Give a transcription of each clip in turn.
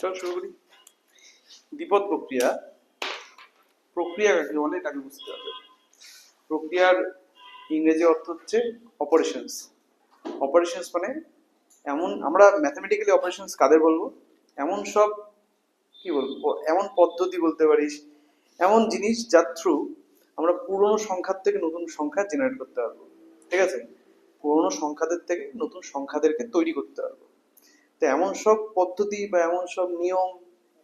চল শুরু করি। দ্বিপদ প্রক্রিয়া প্রক্রিয়া কাকে বলে এটাকে বুঝতে হবে। প্রক্রিয়ার ইংরেজি অর্থ হচ্ছে অপারেশনস। অপারেশনস মানে এমন, আমরা ম্যাথমেটিক্যালি অপারেশনস কাদের বলবো? এমন সব, কি বলবো, এমন পদ্ধতি বলতে পারিস, এমন জিনিস যার থ্রু আমরা পুরনো সংখ্যার থেকে নতুন সংখ্যা জেনারেট করতে পারবো। ঠিক আছে, পুরনো সংখ্যাদের থেকে নতুন সংখ্যাদেরকে তৈরি করতে পারবো। তো এমন সব পদ্ধতি বা এমন সব নিয়ম,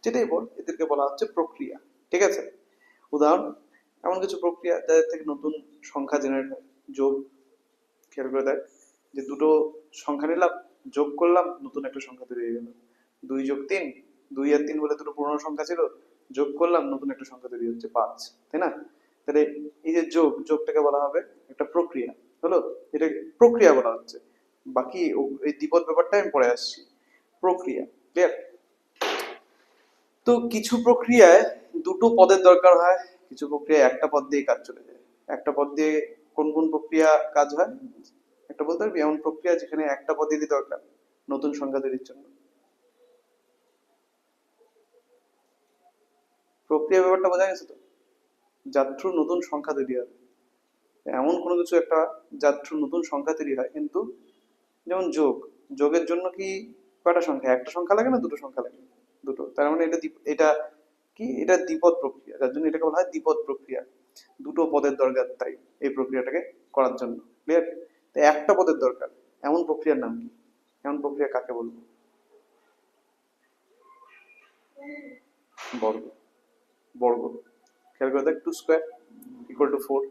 যেটাই বল, এদেরকে বলা হচ্ছে প্রক্রিয়া। ঠিক আছে, উদাহরণ, এমন কিছু প্রক্রিয়া যাদের থেকে নতুন সংখ্যা জেনারেট হয়। যোগ, খেয়াল করে দেখ, যে দুটো সংখ্যা নিলাম, যোগ করলাম, নতুন একটা সংখ্যা তৈরি হয়ে গেল। 2 যোগ 3, 2 আর 3 বলে দুটো পুরনো সংখ্যা ছিল, যোগ করলাম, নতুন একটা সংখ্যা তৈরি হচ্ছে 5, তাই না? তাহলে এই যে যোগটাকে বলা হবে একটা প্রক্রিয়া, হলো, এটা প্রক্রিয়া বলা হচ্ছে। বাকি এই দ্বিপদ ব্যাপারটা আমি পরে আসছি। প্রক্রিয়া ক্লিয়ার? তো কিছু প্রক্রিয়ায় দুটো পদের দরকার হয়, কিছু প্রক্রিয়ায় একটা পদ দিয়ে কাজ চলে যায়। একটা পদ দিয়ে কোন কোন প্রক্রিয়া কাজ হয় একটা বলতে পারবি? এমন প্রক্রিয়া যেখানে একটা পদ্ধতি দরকার নতুন সংখ্যা তৈরির জন্য। প্রক্রিয়া ব্যাপারটা বোঝা গেছে তো? যার থ্রু নতুন সংখ্যা তৈরি হবে, এমন কোনো কিছু একটা যার থ্রু নতুন সংখ্যা তৈরি হয়। কিন্তু যেমন যোগের জন্য কি কয়টা সংখ্যা? একটা সংখ্যা লাগে না দুটো সংখ্যা লাগে? দুটো। তার মানে এটা কি, এটা দ্বিপদ প্রক্রিয়া, যার জন্য এটাকে বলা হয় দ্বিপদ প্রক্রিয়া। দুটো পদের দরকার তাই এই প্রক্রিয়াটাকে করার জন্য। ক্লিয়ার? তো একটা পদের দরকার, এমন প্রক্রিয়ার নাম কি? এমন প্রক্রিয়া কাকে বলবো? বর্গ। বর্গ, খেয়াল করে দেখ, 2² = 4।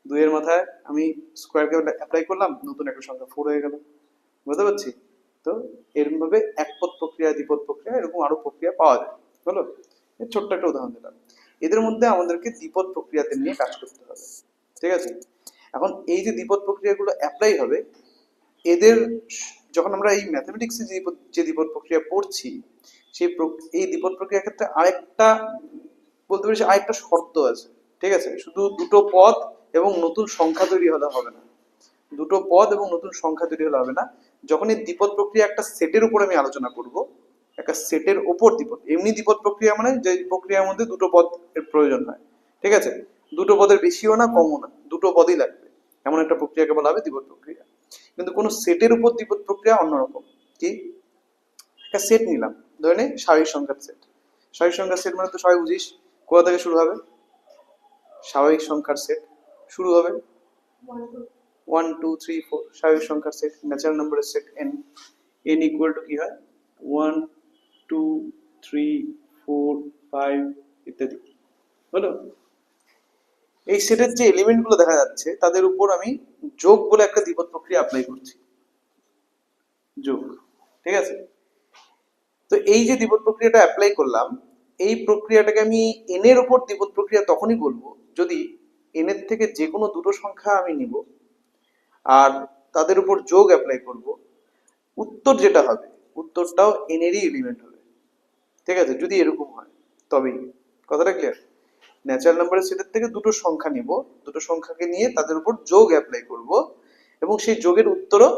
2 এর মাথায় আমি স্কোয়ারকে অ্যাপ্লাই করলাম, নতুন একটা সংখ্যা 4 হয়ে গেল। বুঝতে পারছি তো? এরকম ভাবে একপদ প্রক্রিয়া, দ্বিপদ প্রক্রিয়া, এরকম আরো প্রক্রিয়া পাওয়া যায়। হলো, এর ছোট্ট একটা উদাহরণ দিলাম। এদের মধ্যে আমাদেরকে দ্বিপদ প্রক্রিয়াতে নিয়ে কাজ করতে হবে। ঠিক আছে, এখন এই যে দ্বিপদ প্রক্রিয়াগুলো অ্যাপ্লাই হবে, এদের যখন আমরা এই ম্যাথমেটিক্সে যে দ্বিপদ প্রক্রিয়া পড়ছি, সেই এই দ্বিপদ প্রক্রিয়ার ক্ষেত্রে আরেকটা, বলতে পারিস আরেকটা শর্ত আছে। ঠিক আছে, শুধু দুটো পদ এবং নতুন সংখ্যা তৈরি হলে হবে না। দুটো পদ এবং নতুন সংখ্যা তৈরি হলে হবে না। যখন এই দ্বিপদ প্রক্রিয়া একটা সেটের উপর আমি আলোচনা করব, একটা সেটের ওপর দ্বিপদ, এমনি দ্বিপদ প্রক্রিয়া মানে যে প্রক্রিয়ার মধ্যে দুটো পদ এর প্রয়োজন হয়। ঠিক আছে, দুটো পদের বেশিও না কমও না, দুটো পদই লাগবে, এমন একটা প্রক্রিয়াকে বলা হবে দ্বিপদ প্রক্রিয়া। কিন্তু কোন সেটের উপর দ্বিপদ প্রক্রিয়া অন্যরকম। কি, একটা সেট নিলাম, ধরে নে স্বাভাবিক সংখ্যার সেট। স্বাভাবিক সংখ্যার সেট মানে তো সবাই বুঝিস, কোথা থেকে শুরু হবে? স্বাভাবিক সংখ্যার সেট শুরু হবে 1 2 3 4, স্বাভাবিক সংখ্যার সেট, ন্যাচারাল নাম্বারের সেট n ইকুয়াল টু কি হয়? 1 2 3 4 5 ইত্যাদি। হলো, এই সেটের যে এলিমেন্ট গুলো দেখা যাচ্ছে তাদের উপর আমি যোগ বলে একটা দ্বিপদ প্রক্রিয়া অ্যাপ্লাই করছি। যোগ, ঠিক আছে। তো এই যে দ্বিপদ প্রক্রিয়াটা অ্যাপ্লাই করলাম, এই প্রক্রিয়াটাকে আমি n এর উপর দ্বিপদ প্রক্রিয়া তখনই বলবো যদি n এর থেকে যে কোনো দুটো সংখ্যা আমি নিব আর তাদের উপর যোগ অ্যাপ্লাই করব, উত্তর যেটা হবে উত্তরটাও n এরই এলিমেন্ট হবে। ঠিক আছে, যদি এরকম হয় তবেই। কথাটা ক্লিয়ার? ন্যাচারাল নাম্বারের সেটের থেকে দুটো সংখ্যা নিব, দুটো সংখ্যাকে নিয়ে তাদের উপর যোগ অ্যাপ্লাই করব এবং সেই যোগের উত্তরও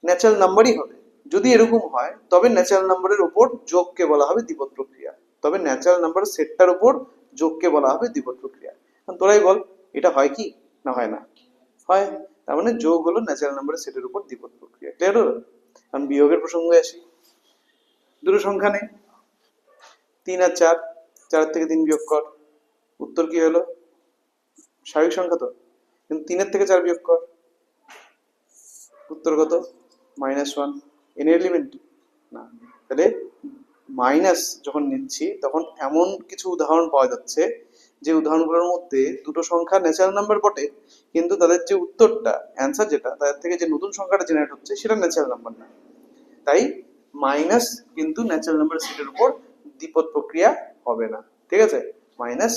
ন্যাচারাল নাম্বারই হবে। যদি এরকম হয় তবে ন্যাচারাল নাম্বারের উপর যোগকে বলা হবে দ্বিপদ প্রক্রিয়া। তবে ন্যাচারাল নাম্বারের সেটটার উপর যোগকে বলা হবে দ্বিপদ প্রক্রিয়া। তোরাই বল, এটা হয় কি না হয় না? হয়। তার মানে যোগ হলো ন্যাচারাল নাম্বারের সেটের উপর দ্বিপদ প্রক্রিয়া। ক্লিয়ার হলো? কারণ বিয়োগের প্রসঙ্গে আসি, দুটো সংখ্যা নেই, 3 আর 4, 4 থেকে 3 বিয়োগ কর, উত্তর কি হলো? স্বাভাবিক সংখ্যা তো, কিন্তু 3-এর থেকে 4 বিয়োগ কর, উত্তর কত? -1। এন এলিমেন্ট না, তাহলে মাইনাস যখন নিচ্ছি তখন এমন কিছু উদাহরণ পাওয়া যাচ্ছে যে উদাহরণগুলোর মধ্যে দুটো সংখ্যা ন্যাচারাল নাম্বার বটে, কিন্তু তাদের যে উত্তরটা, অ্যান্সার যেটা, তাদের থেকে যে নতুন সংখ্যাটা জেনারেট হচ্ছে সেটা ন্যাচারাল নাম্বার না। তাই মাইনাস কিন্তু ন্যাচারাল নাম্বার সেটের উপর দ্বিপদ প্রক্রিয়া হবে না। ঠিক আছে, মাইনাস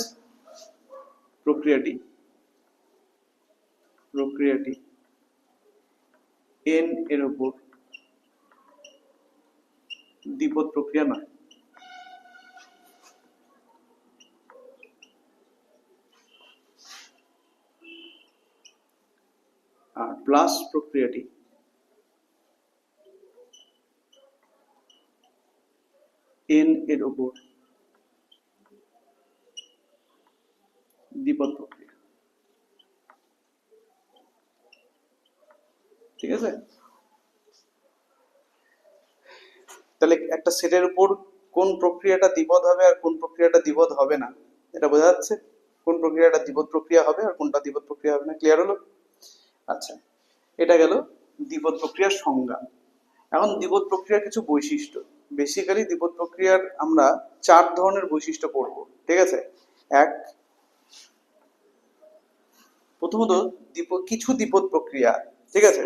প্রক্রিয়াটি প্রক্রিয়াটি n এর উপর দ্বিপদ প্রক্রিয়া নয়। আর প্লাস প্রক্রিয়াটি n এর উপর দ্বিপদ প্রক্রিয়া। ঠিক আছে, তাহলে একটা সেটের উপর কোন প্রক্রিয়াটা দ্বিপদ হবে আর কোন প্রক্রিয়াটা দ্বিপদ হবে না, এটা বোঝা যাচ্ছে? কোন প্রক্রিয়াটা দ্বিপদ প্রক্রিয়া হবে আর কোনটা দ্বিপদ প্রক্রিয়া হবে না, ক্লিয়ার হলো? আচ্ছা, এটা গেল দ্বিপদ প্রক্রিয়ার সংজ্ঞা। এখন দ্বিপদ প্রক্রিয়ার কিছু বৈশিষ্ট্য। বেসিক্যালি দ্বিপদ প্রক্রিয়ার আমরা 4 ধরনের বৈশিষ্ট্য পড়ব। ঠিক আছে, এক, প্রথমত কিছু দ্বিপদ প্রক্রিয়া, ঠিক আছে,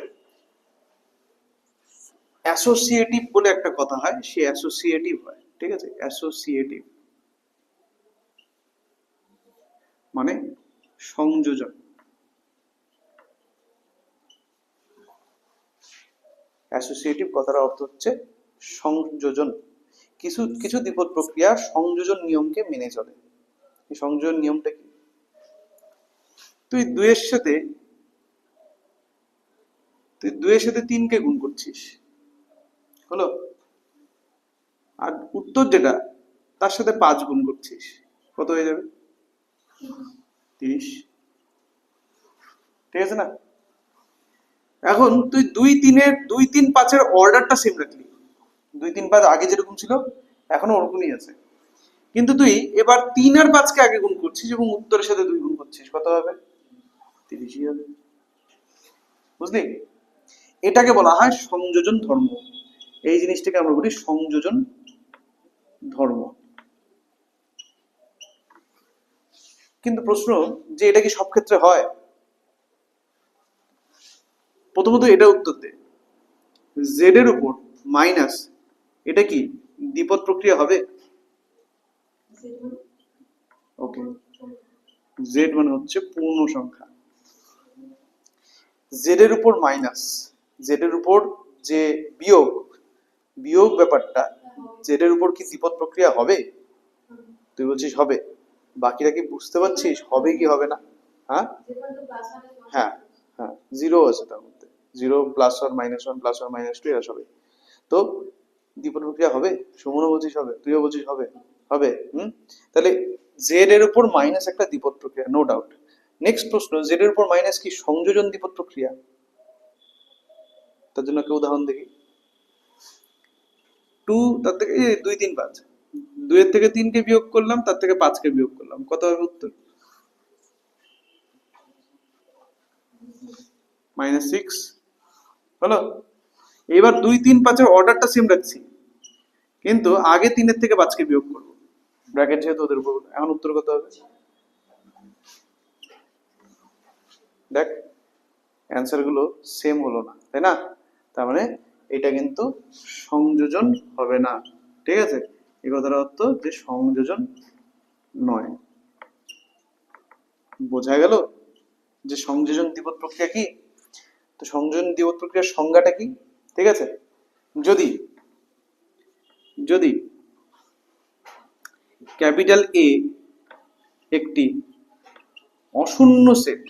অ্যাসোসিয়েটিভ বলে একটা কথা হয়, সে অ্যাসোসিয়েটিভ হয়। ঠিক আছে, অ্যাসোসিয়েটিভ মানে সংযোজন। অ্যাসোসিয়েটিভ কথার অর্থ হচ্ছে সংযোজন। কিছু কিছু দ্বিপদ প্রক্রিয়া সংযোজন নিয়মকে মেনে চলে। এই সংযোজন নিয়মটা কি? তুই দুইয়ের সাথে 3 কে গুণ করছিস, হলো, আর উত্তর যেটা তার সাথে 5 গুণ করছিস, কত হয়ে যাবে? 30। ঠিক আছে না? এখন তুই 2 3 অর্ডারটা সেম রাখলি। 2 3 5 আগে যেরকম ছিল এখনো ওরকমই আছে, কিন্তু তুই এবার 3 আর 5কে আগে গুণ করছিস এবং উত্তরের সাথে 2 গুণ করছিস, কত হবে? 30ই হবে। বুঝলি? এটাকে বলা হয় সংযোজন ধর্ম। এই জিনিসটাকে আমরা বলি সংযোজন ধর্ম। কিন্তু প্রশ্ন যে এটা কি সব ক্ষেত্রে হয়? প্রথমত এটা উত্তর দে, জেড এর উপর মাইনাস, এটা কি দ্বিপদ প্রক্রিয়া হবে? ওকে, জেড মানে হচ্ছে পূর্ণ সংখ্যা। জেড এর উপর মাইনাস, জেড এর উপর যে বিয়োগ, বিয়োগ ব্যাপারটা, জেড এর উপর কি দ্বিপদ প্রক্রিয়া হবে? তুই বলছিস হবে, বাকিরা কি বুঝতে পারছিস হবে কি হবে না? হ্যাঁ হ্যাঁ হ্যাঁ, জিরো আছে তার মধ্যে, zero plus one minus one plus one minus two, এরা সবই তো দ্বিপদ প্রক্রিয়া হবে। সুমনও বলছিস হবে, তুইও বলছিস হবে, হবে। তাহলে জেড এর উপর মাইনাস একটা দ্বিপদ প্রক্রিয়া, নো ডাউট। নেক্সট প্রশ্ন, জেড এর উপর মাইনাস কি সংযোজন দ্বিপদ প্রক্রিয়া? তার জন্য একটা উদাহরণ দেখি। 2 তার থেকে 2 3 5, 2 এর থেকে 3কে বিয়োগ করলাম, তার থেকে 5কে বিয়োগ করলাম, কত হবে উত্তর? -6 হলো। এবার 2 3 5 অর্ডারটা সেম রাখছি, কিন্তু আগে 3 থেকে 5কে বিয়োগ করবো, ব্র্যাকেট যেহেতু ওদের উপর। এখন উত্তর কত হবে? দেখ, অ্যান্সার গুলো সেম হলো না, তাই না? তার মানে এটা কিন্তু সংযোজন হবে না। ঠিক আছে, এই কথার অর্থ যে সংযোজন নয়। বোঝা গেল যে সংযোজন দ্বিপদ প্রক্রিয়া কি? তো সংযোজন দ্বিপদ প্রক্রিয়ার সংজ্ঞাটা কি? ঠিক আছে, যদি যদি ক্যাপিটাল এ একটি অশূন্য সেট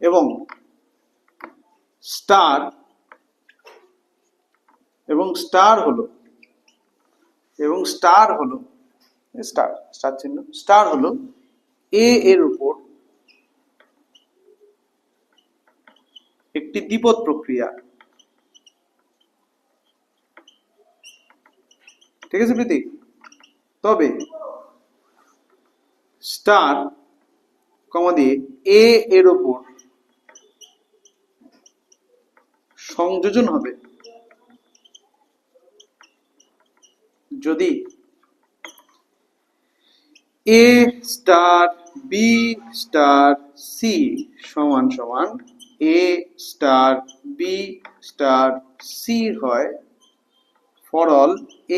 এবং স্টার হলো স্টার হলো এ এর উপর একটি দ্বিপদ প্রক্রিয়া। ঠিক আছে প্রীতিক? তবে স্টার কমা দিয়ে এ এর উপর সংযোজন হবে যদি A star B star C সমান সমান A star B star C হয়, for all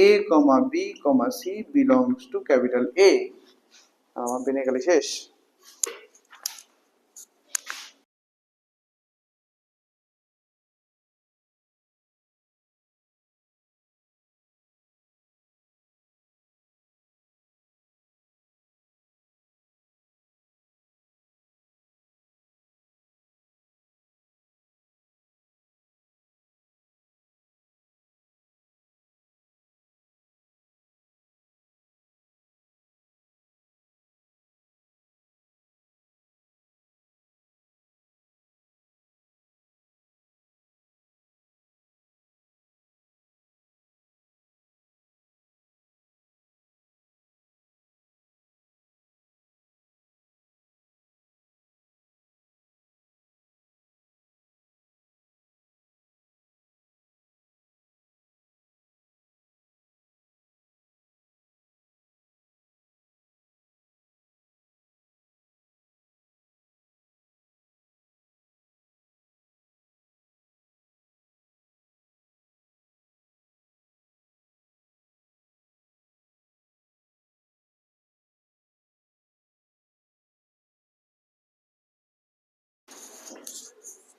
A comma B comma C belongs to capital A. আমার পেনে গেলে শেষ।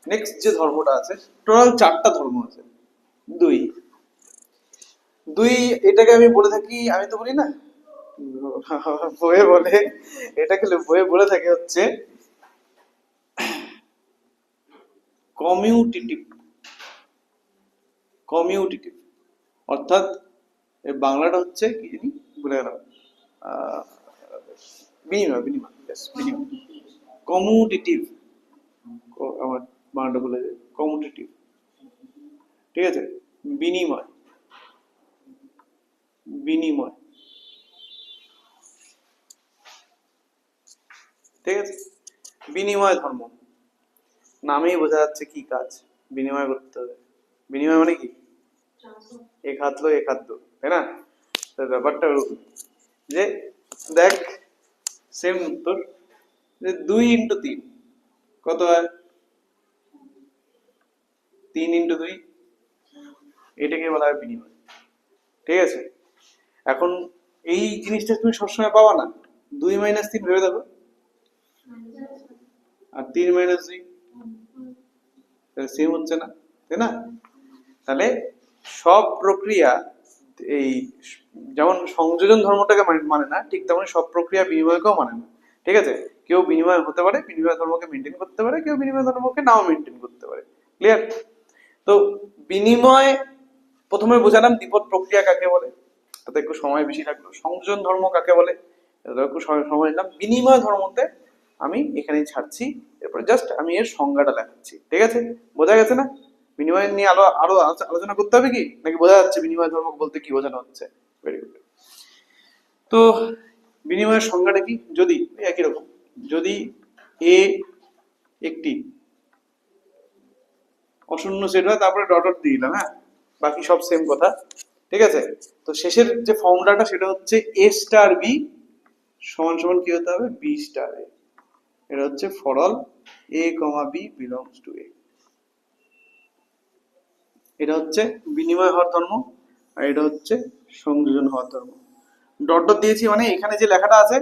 নেক্সট যে ধর্মটা আছে, টোটাল 4টা ধর্ম আছে। দুই দুই এটাকে আমি বলে থাকি, আমি তো বলি না, বইয়ে বলে, এটাকে বইয়ে বলে থাকে হচ্ছে কমিউটেটিভ। কমিউটেটিভ অর্থাৎ এর বাংলাটা হচ্ছে কি জানি বলে গেলাম, আহ, বিনিময়, বিনিময়, yes, বিনিময়। কমিউটেটিভ, আমার বাংলাটা বলে যায়, কমিউটেটিভ, ঠিক আছে, বিনিময়, বিনিময়, ঠিক আছে, বিনিময় ধর্ম, নামেই বোঝা যাচ্ছে কি কাজ, বিনিময় করতে হবে। বিনিময় মানে কি, এক হাত লো এক হাত দো, তাই না? তো ব্যাপারটা ওরকম যে দেখ, সেম উত্তর, যে 2 × 3 কত হয়? 3 × 2, এটাকে বলা হয় বিনিময়, ঠিক আছে। এখন এই জিনিসটা তুমি সবসময় পাবা না, 2 - 3 ভেবে দেখো, আর 3 - 2 সেম হচ্ছে না, তাই না? তাহলে সব প্রক্রিয়া, এই যেমন সংযোজন ধর্মটাকে মানে না, ঠিক তেমন সব প্রক্রিয়া বিনিময়কেও মানে না, ঠিক আছে। কেউ বিনিময় হতে পারে, বিনিময় ধর্মকে মেনটেন করতে পারে, কেউ বিনিময় ধর্মকে নাও মেনটেন করতে পারে, ক্লিয়ার? তো বিনিময় প্রথমে বোঝালাম, দ্বিপদ প্রক্রিয়া কাকে বলে, তাতে একটু সময় বেশি লাগলো। সংযোজন ধর্ম কাকে বলে, তাতে একটু সময় নিলাম। বিনিময় ধর্মতে আমি এখানেই ছাড়ছি, এরপর জাস্ট আমি এর সংজ্ঞাটা লেখাচ্ছি, ঠিক আছে? বোঝা গেছে না? বিনিময় নিয়ে আরো আরো আলোচনা করতে হবে কি, নাকি বোঝা যাচ্ছে বিনিময় ধর্ম বলতে কি বোঝানো হচ্ছে? Very good. তো বিনিময়ের সংজ্ঞাটা কি, যদি একই রকম, যদি এ একটি অশূন্য সেট হয়, তারপরে ডট ডট দিয়ে দিলাম, হ্যাঁ, বাকি সব সেম কথা, ঠিক আছে। তো শেষের যে ফর্মুলাটা সেটা হচ্ছে এ স্টার বি সমান সমান কি হতে হবে, বি স্টার এ। এটা হচ্ছে for all A comma B belongs to A. এটা হচ্ছে বিনিময় হওয়ার ধর্ম, আর এটা হচ্ছে সংযোজন হওয়ার ধর্ম। ডট ডট দিয়েছি মানে এখানে যে লেখাটা আছে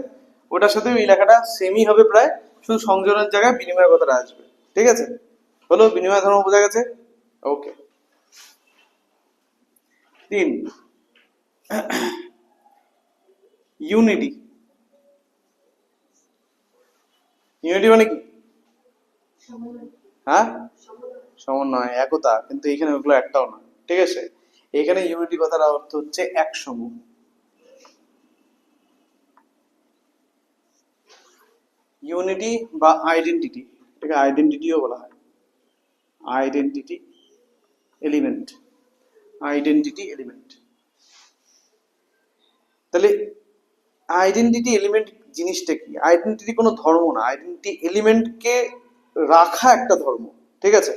ওটার সাথে এই লেখাটা সেমই হবে প্রায়, শুধু সংযোজনের জায়গায় বিনিময় কথাটা আসবে, ঠিক আছে? হলো, বিনিময় ধর্ম বোঝা গেছে? ওকে। 3, ইউনিটি। ইউনিটি মানে কি? হ্যাঁ, সমন্বয়, একতা, কিন্তু এখানে ওগুলো একটাও না, ঠিক আছে। এখানে ইউনিটি কথার অর্থ হচ্ছে একসম। ইউনিটি বা আইডেন্টিটি, এটাকে আইডেন্টিটিও বলা হয়, আইডেন্টিটি এলিমেন্ট, আইডেন্টিটি এলিমেন্ট। তাহলে আইডেন্টিটি এলিমেন্ট জিনিসটা কি? আইডেন্টিটি কোনো ধর্ম না, আইডেন্টিটি এলিমেন্টকে রাখা একটা ধর্ম, ঠিক আছে?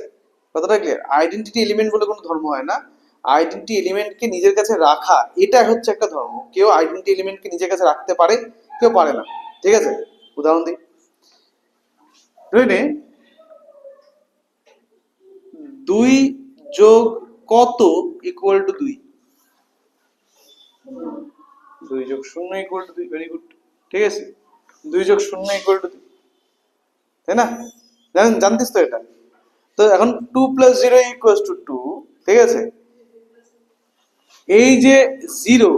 কথাটা ক্লিয়ার? আইডেন্টিটি এলিমেন্ট বলে কোনো ধর্ম হয় না, আইডেন্টিটি এলিমেন্টকে নিজের কাছে রাখা এটা হচ্ছে একটা ধর্ম। কেউ আইডেন্টিটি এলিমেন্টকে নিজের কাছে রাখতে পারে, কেউ পারে না, ঠিক আছে। উদাহরণ দিই, ধরে নে 2 যোগ কত ইকুয়াল টু 2, 2 যোগ 0 ইকুয়াল টু 2, ভেরি গুড, ঠিক আছে। 2 যোগ 0 ইকুয়াল টু 2, তাই না? জানতিস তো এটা? তো এখন 2 + 0 = 2, ঠিক আছে। এই যে 0,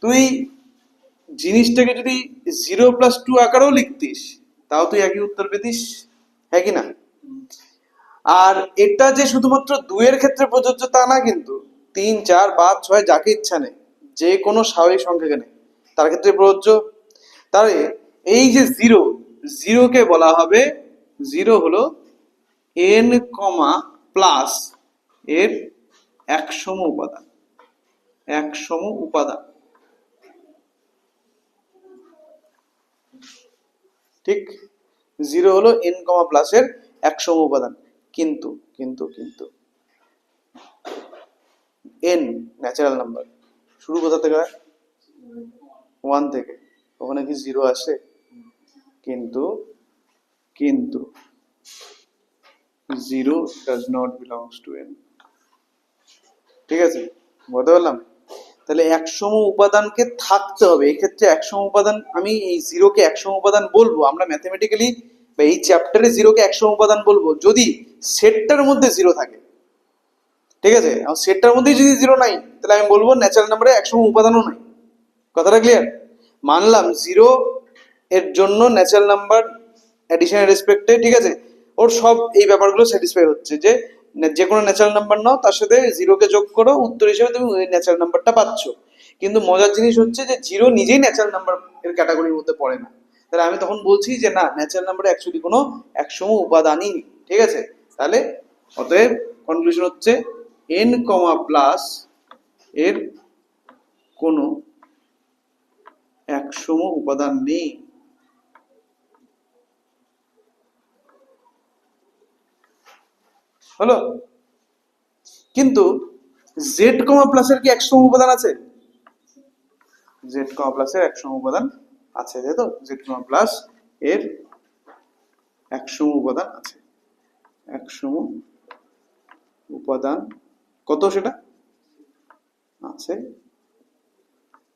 তুই জিনিসটাকে যদি 0 + 2 আকারেও লিখতিস তাও তুই একই উত্তর পেতিস, হ্যাঁ কি না? আর এটা যে শুধুমাত্র 2 এর ক্ষেত্রে প্রযোজ্য তা না, কিন্তু 3, 4, 5, 6 যাকে ইচ্ছা নেই, যে কোনো স্বাভাবিক সংখ্যাকে নেই তার ক্ষেত্রে প্রযোজ্য। তাহলে এই যে 0, 0 কে বলা হবে, 0 হলো n কমা প্লাস এর একসম উপাদান, একসম উপাদান, ঠিক? 0 হলো n কমা প্লাস এর একসম উপাদান। কিন্তু কিন্তু কিন্তু n ন্যাচারাল নাম্বার, শুরু কোথা থেকে হয়? 1 থেকে। ওখানে কি 0 আসে? কিন্তু কিন্তু 0 does not belongs to n, ঠিক আছে? বলতে পারলাম? তাহলে একসম উপাদানকে থাকতে হবে, এক্ষেত্রে একসম উপাদান, আমি এই 0 কে একসম উপাদান বলবো, আমরা ম্যাথমেটিক্যালি এই চ্যাপ্টারে জিরোকে 100 উপাদান বলবো যদি সেটটার মধ্যে জিরো থাকে, ঠিক আছে? সেটটার মধ্যেই যদি জিরো নাই তাহলে আমি বলবো ন্যাচারাল নাম্বারে 100 উপাদানও নাই। কথাটা ক্লিয়ার? মানলাম জিরো এর জন্য ন্যাচারাল নাম্বার অ্যাডিশনের রেসপেক্টে, ঠিক আছে, ওর সব এই ব্যাপারগুলো স্যাটিসফাই হচ্ছে যে যে কোনো ন্যাচারাল নাম্বার নাও তার সাথে জিরোকে যোগ করো, উত্তর হিসেবে তুমি ওই ন্যাচারাল নাম্বারটা পাচ্ছ। কিন্তু মজার জিনিস হচ্ছে যে জিরো নিজেই ন্যাচারাল নাম্বার এর ক্যাটাগরির মধ্যে পড়ে না। তাহলে আমি তখন বলছি যে না, ন্যাচারাল নাম্বারে অ্যাকচুয়ালি কোনো 100 উপাদানই নেই, ঠিক আছে? তাহলে অতএব কনক্লুশন হচ্ছে n, প্লাস এর কোনো 100 উপাদান নেই। হলো? কিন্তু জেড কমা প্লাসের কি 100 উপাদান আছে? জেড কমা প্লাসের 100 উপাদান আছে, তাই তো? জেড কমা প্লাস এর 100 উপাদান আছে। 100 উপাদান কত সেটা আছে,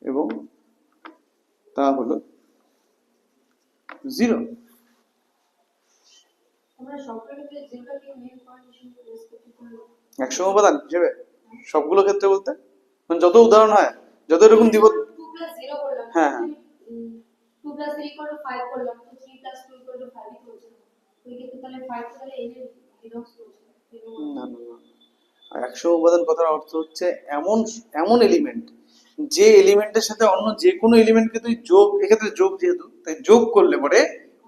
এবং তা হলো 0। 100 উপাদান হিসেবে সবগুলো ক্ষেত্রে বলতে মানে যত উদাহরণ হয়, যত এরকম দিব। হ্যাঁ হ্যাঁ, না না না, 100 উপাদান কথার অর্থ হচ্ছে এমন এমন এলিমেন্ট যে এলিমেন্টের সাথে অন্য যে কোনো এলিমেন্টকে তুই যোগ, এক্ষেত্রে যোগ যেহেতু, তাই যোগ করলে পরে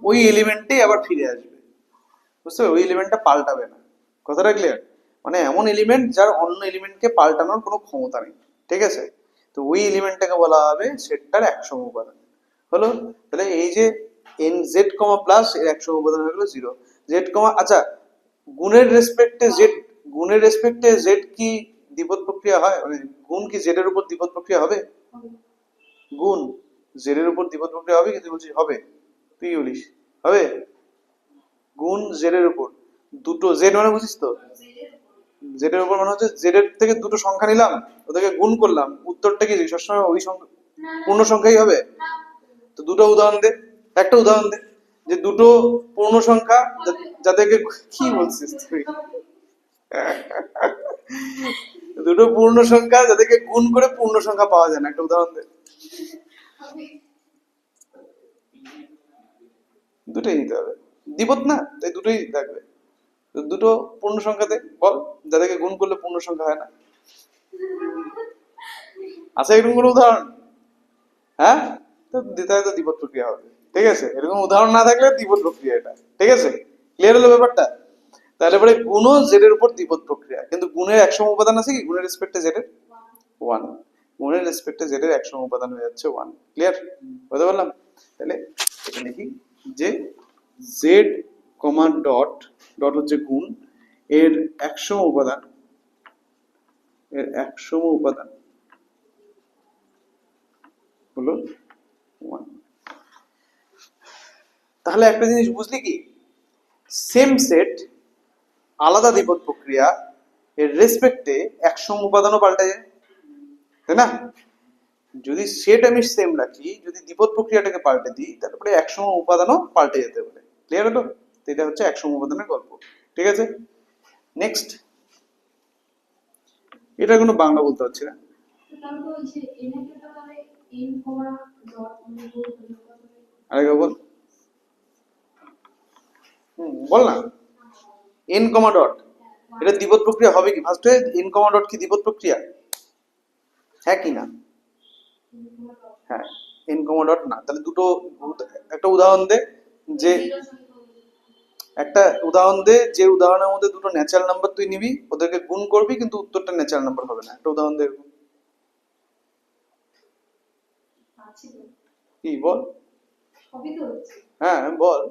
ওই এলিমেন্টেই আবার ফিরে আসবে, বুঝতে পারবে? ওই এলিমেন্টটা পাল্টাবে না। কথাটা ক্লিয়ার? মানে এমন এলিমেন্ট যার অন্য এলিমেন্টকে পাল্টানোর কোনো ক্ষমতা নেই, ঠিক আছে? তো ওই এলিমেন্টটাকে বলা হবে সেটটার 100 উপাদান। হলো? তাহলে এই যে এন জেড কমা প্লাস এর 100 উপাদান হয়ে গেল 0। জেড কমা, আচ্ছা, গুণের রেসপেক্টে জেড, গুণের রেসপেক্টে জেড কি দ্বিপদ প্রক্রিয়া হয়? মানে গুণ কি জেড এর উপর দ্বিপদ প্রক্রিয়া হবে? গুণ জেড এর উপর দ্বিপদ প্রক্রিয়া হবে কি? তুই বলছিস হবে, তুই কি বলিস হবে? গুণ জেড এর উপর, দুটো জেড মানে বুঝিস তো? জেড এর উপর মানে হচ্ছে জেড এর থেকে দুটো সংখ্যা নিলাম, ওদেরকে গুণ করলাম, উত্তরটা কি সবসময় ওই সংখ্যা পূর্ণ সংখ্যাই হবে? তো দুটো উদাহরণ দে, একটা উদাহরণ দে যে দুটো পূর্ণ সংখ্যা যাদেরকে, কি বলছিস তুই? দুটো পূর্ণ সংখ্যা যাদেরকে গুণ করে পূর্ণ সংখ্যা পাওয়া যায় না, একটা উদাহরণ দে। দুটোই নিতে হবে, দ্বিপদ না, তাই দুটোই থাকবে। দুটো পূর্ণ সংখ্যাতে বল যাদেরকে গুণ করলে পূর্ণ সংখ্যা হয় না, আছে এরকম কোনো উদাহরণ? হ্যাঁ, তো দিতে হয় তো দ্বিপদ প্রক্রিয়া হবে, ঠিক আছে? এরকম উদাহরণ না থাকলে দ্বিপদ প্রক্রিয়া এটা, ঠিক আছে? ক্লিয়ার হলো ব্যাপারটা? তাহলে পরে গুণও জেড এর উপর দ্বিপদ প্রক্রিয়া, কিন্তু গুণের 100 উপাদান আছে কি? গুণের রেসপেক্টে জেড এর 1, গুণের রেসপেক্টে জেড এর 100 উপাদান হয়ে যাচ্ছে 1। ক্লিয়ার? বুঝতে পারলাম? তাহলে এটা লিখি যে জেড কমা ডট, ডট হচ্ছে গুণ, এর 100 উপাদান, এর 100 উপাদান হলো 1। তাহলে একটা জিনিস বুঝলি কি, সেম সেট আলাদা দ্বিপদ প্রক্রিয়া এর রেসপেক্টে 100 উপাদানও পাল্টে যায়, তাই না? যদি সেট আমি সেম রাখি, যদি দ্বিপদ প্রক্রিয়াটাকে পাল্টে দিই, তারপরে 100 উপাদানও পাল্টে যেতে পারে। ক্লিয়ার হলো? তো এটা হচ্ছে 100 উপাদানের গল্প, ঠিক আছে? নেক্সট, এটা কোনো বাংলা বলতে পারছি না। আরেকবার বল। বল না। এন কমা ডট, এটা দ্বিপদ প্রক্রিয়া হবে কি? ফার্স্টে এন কমা ডট কি দ্বিপদ প্রক্রিয়া? হ্যাঁ কি না? হ্যাঁ, এন কমা ডট না, তাহলে দুটো, একটা উদাহরণ দে যে, একটা উদাহরণ দে যে উদাহরণের মধ্যে দুটো ন্যাচারাল নাম্বার তুই নিবি, ওদেরকে গুণ করবি, কিন্তু উত্তরটা ন্যাচারাল নাম্বার হবে না। একটা উদাহরণ দে এরকম। কি বল? হ্যাঁ বল।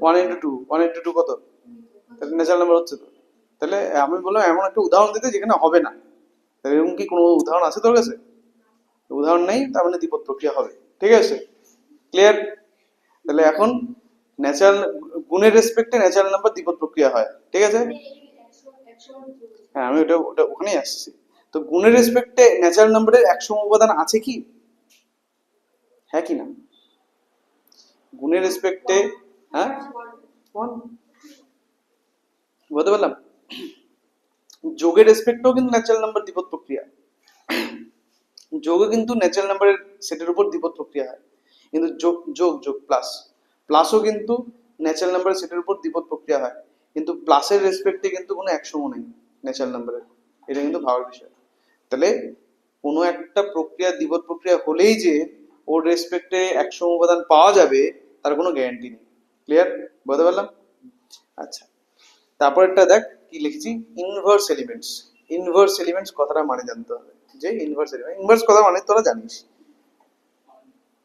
1 into 2, 1 into 2 কত? তাহলে ন্যাচারাল নাম্বার হচ্ছে তো। তাহলে আমি বললাম এমন একটা উদাহরণ দিতে যেখানে হবে না। তাহলে এরকম কি কোনো উদাহরণ আছে তোর কাছে? উদাহরণ নেই, তার মানে দ্বিপদ প্রক্রিয়া হবে, ঠিক আছে? ক্লিয়ার? তাহলে এখন ন্যাচারাল গুণের রেসপেক্টে ন্যাচারাল নাম্বার দ্বিপদ প্রক্রিয়া হয়, ঠিক আছে? হ্যাঁ, আমি ওটা ওটা ওখানেই আসছি। তো গুণের রেসপেক্টে ন্যাচারাল নাম্বারের 100 উপাদান আছে কি? হ্যাঁ কি না? গুণের রেসপেক্টে, হ্যাঁ ওয়ান, বলতে পারলাম। যোগের রেসপেক্টেও কিন্তু ন্যাচারাল নাম্বার দ্বিপদ প্রক্রিয়া, যোগও কিন্তু ন্যাচারাল নাম্বারের সেটের উপর দ্বিপদ প্রক্রিয়া হয়, কিন্তু যোগ যোগ যোগ প্লাস, প্লাসও কিন্তু ন্যাচারাল নাম্বারের সেটের উপর দ্বিপদ প্রক্রিয়া হয়, কিন্তু প্লাসের রেসপেক্টে কিন্তু কোনো একসমও নেই ন্যাচারাল নাম্বারের, এটা কিন্তু ভাবার বিষয়। তাহলে কোনো একটা প্রক্রিয়া দ্বিপদ প্রক্রিয়া হলেই যে ওর রেসপেক্টে একসম উপাদান পাওয়া যাবে তার কোনো গ্যারান্টি নেই। ক্লিয়ার, বলতে পারলাম? আচ্ছা, তারপরটা দেখ কি লিখেছি, ইনভার্স এলিমেন্টস। ইনভার্স এলিমেন্টস কথাটা মানে জানতে হবে, যে ইনভার্স এলিমেন্ট, ইনভার্স কথা মানে তোরা জানিস,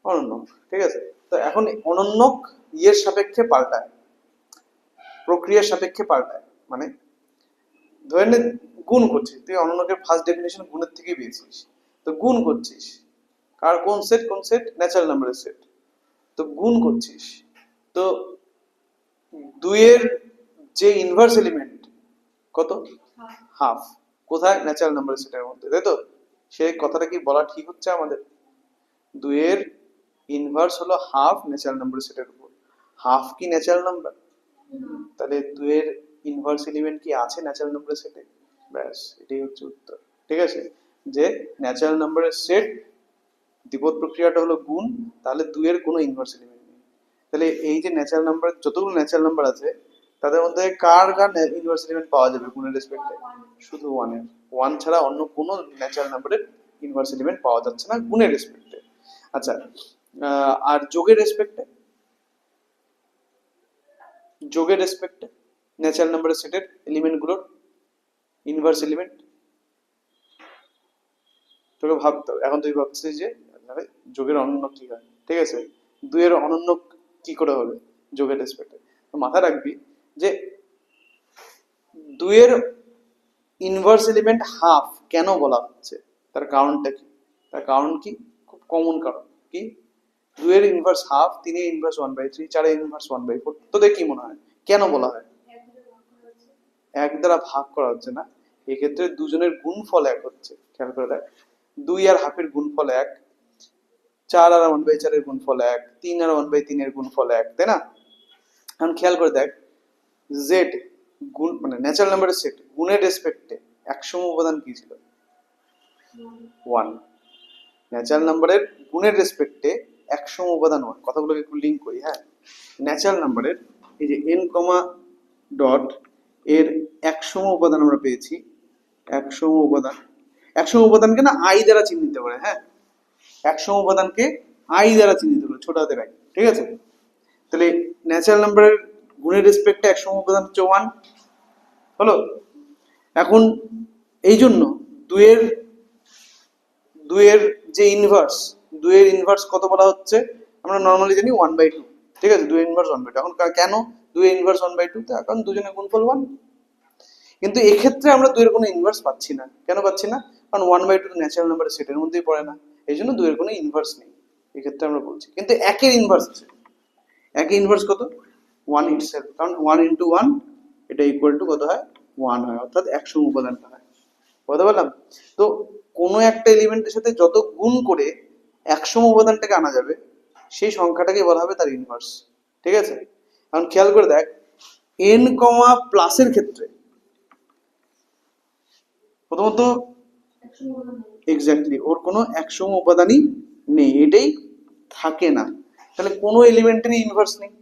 অনন্যক, ঠিক আছে। তো এখন অনন্যক ইয়ের সাপেক্ষে পাল্টায়, প্রক্রিয়ার সাপেক্ষে পাল্টায়, মানে ধরে নে গুণ করছিস, তুই অনন্যকের ফার্স্ট ডেফিনেশন গুণের থেকেই পেয়েছিস, তো গুণ করছিস কার, কোন সেট, কোন সেট, ন্যাচারাল নাম্বারের সেট, তো গুণ করছিস, তো দুইয়ের যে ইনভার্স এলিমেন্ট কত, হাফ, কোথায়, ন্যাচারাল নাম্বারের সেটের মধ্যে, তাই তো? সেই কথাটা কি বলা ঠিক হচ্ছে আমাদের? দুইয়ের ইনভার্স হলো হাফ ন্যাচারাল নাম্বারের সেটের উপর, হাফ কি ন্যাচারাল নাম্বার? তাহলে দুইয়ের ইনভার্স এলিমেন্ট কি আছে ন্যাচারাল নাম্বারের সেটে? ব্যাস এটাই হচ্ছে উত্তর, ঠিক আছে, যে ন্যাচারাল নাম্বারের সেট, দ্বিপদ প্রক্রিয়াটা হলো গুণ, তাহলে দুইয়ের কোনো ইনভার্স এলিমেন্ট নেই। তাহলে এই যে ন্যাচারাল নাম্বার, যতগুলো ন্যাচারাল নাম্বার আছে তাদের মধ্যে কার কার ইনভার্স এলিমেন্ট পাওয়া যাবে গুণের রেসপেক্টে? শুধু ওয়ানের, ওয়ান ছাড়া অন্য কোনো ন্যাচারাল নাম্বারের ইনভার্স এলিমেন্ট পাওয়া যাচ্ছে না গুণের রেসপেক্টে। আচ্ছা, আর যোগের রেসপেক্টে, যোগের রেসপেক্টে ন্যাচারাল নাম্বারের সেটের এলিমেন্টগুলোর ইনভার্স এলিমেন্ট তোকে ভাবতে হবে। এখন তুই ভাবছিস যে যোগের অনন্য কি হয়, ঠিক আছে, দুইয়ের অনন্য কি করে হবে যোগের রেসপেক্টে, মাথায় রাখবি যে দুইয়ের ইনভার্স এলিমেন্ট হাফ কেন বলা হচ্ছে, তার কারণটা কি? তার কারণ কি, খুব কমন কারণ কি, দুইয়ের ইনভার্স হাফ, তিনের ইনভার্স 1/3, চারের ইনভার্স 1/4, তোদের কি মনে হয় কেন বলা হয়? এক দ্বারা ভাগ করা হচ্ছে না, এক্ষেত্রে দুজনের গুণফল এক হচ্ছে, খেয়াল করে দেখ, দুই আর হাফের গুণফল এক, চার আর 1/4 এর গুণফল এক, তিন আর 1/3 এর গুণফল এক, তাই না? এখন খেয়াল করে দেখ, জেড গুণ মানে ন্যাচারাল নাম্বারের সেট গুণের রেসপেক্টে একসম উপাদান কি ছিল? ওয়ান। ন্যাচারাল নাম্বারের গুণের রেসপেক্টে একসম উপাদান ওয়ান, কথাগুলোকে একটু লিঙ্ক করি, হ্যাঁ। ন্যাচারাল নাম্বারের এই যে এন কমা ডট এর একসম উপাদান আমরা পেয়েছি, একসম উপাদান, একসম উপাদানকে না আই দ্বারা চিহ্নিত করে, হ্যাঁ, একসম উপাদানকে আই দ্বারা চিহ্নিত করে, ছোট হাতের আই, ঠিক আছে। তাহলে ন্যাচারাল নাম্বারের গুণের রেসপেক্টে একসম উপাদান হচ্ছে ওয়ান, হলো। এখন এই জন্য দুইয়ের দুইয়ের যে ইনভার্স, দুইয়ের ইনভার্স কত বলা হচ্ছে, আমরা নর্মালি জানি 1/2, ঠিক আছে, দুইয়ের ইনভার্স 1/2। এখন কেন দুইয়ের ইনভার্স 1/2? কারণ দুজনের গুণফল 1। কিন্তু এক্ষেত্রে আমরা দুইয়ের কোনো ইনভার্স পাচ্ছি না, কেন পাচ্ছি না? কারণ 1/2 ন্যাচারাল নাম্বারের সেটের মধ্যেই পড়ে না, এই জন্য দুইয়ের কোনো ইনভার্স নেই এক্ষেত্রে আমরা বলছি। কিন্তু একের ইনভার্স আছে, একের ইনভার্স কত? 1 ইটসেলফ, কারণ 1 × 1 এটা ইকুয়াল টু কত হয়? 1 হয়, অর্থাৎ একসম উপাদানটা হয়, বুঝতে পারলাম? তো কোনো একটা এলিমেন্টের সাথে যত গুণ করে একসম উপাদানটাকে আনা যাবে সেই সংখ্যাটাকে বলা হবে তার ইনভার্স, ঠিক আছে। এখন খেয়াল করে দেখ, এন কমা প্লাসের ক্ষেত্রে প্রথমত এক্স্যাক্টলি ওর কোনো একসম উপাদানই নেই, এটাই থাকে না, তাহলে কোনো এলিমেন্টেরই ইনভার্স নেই,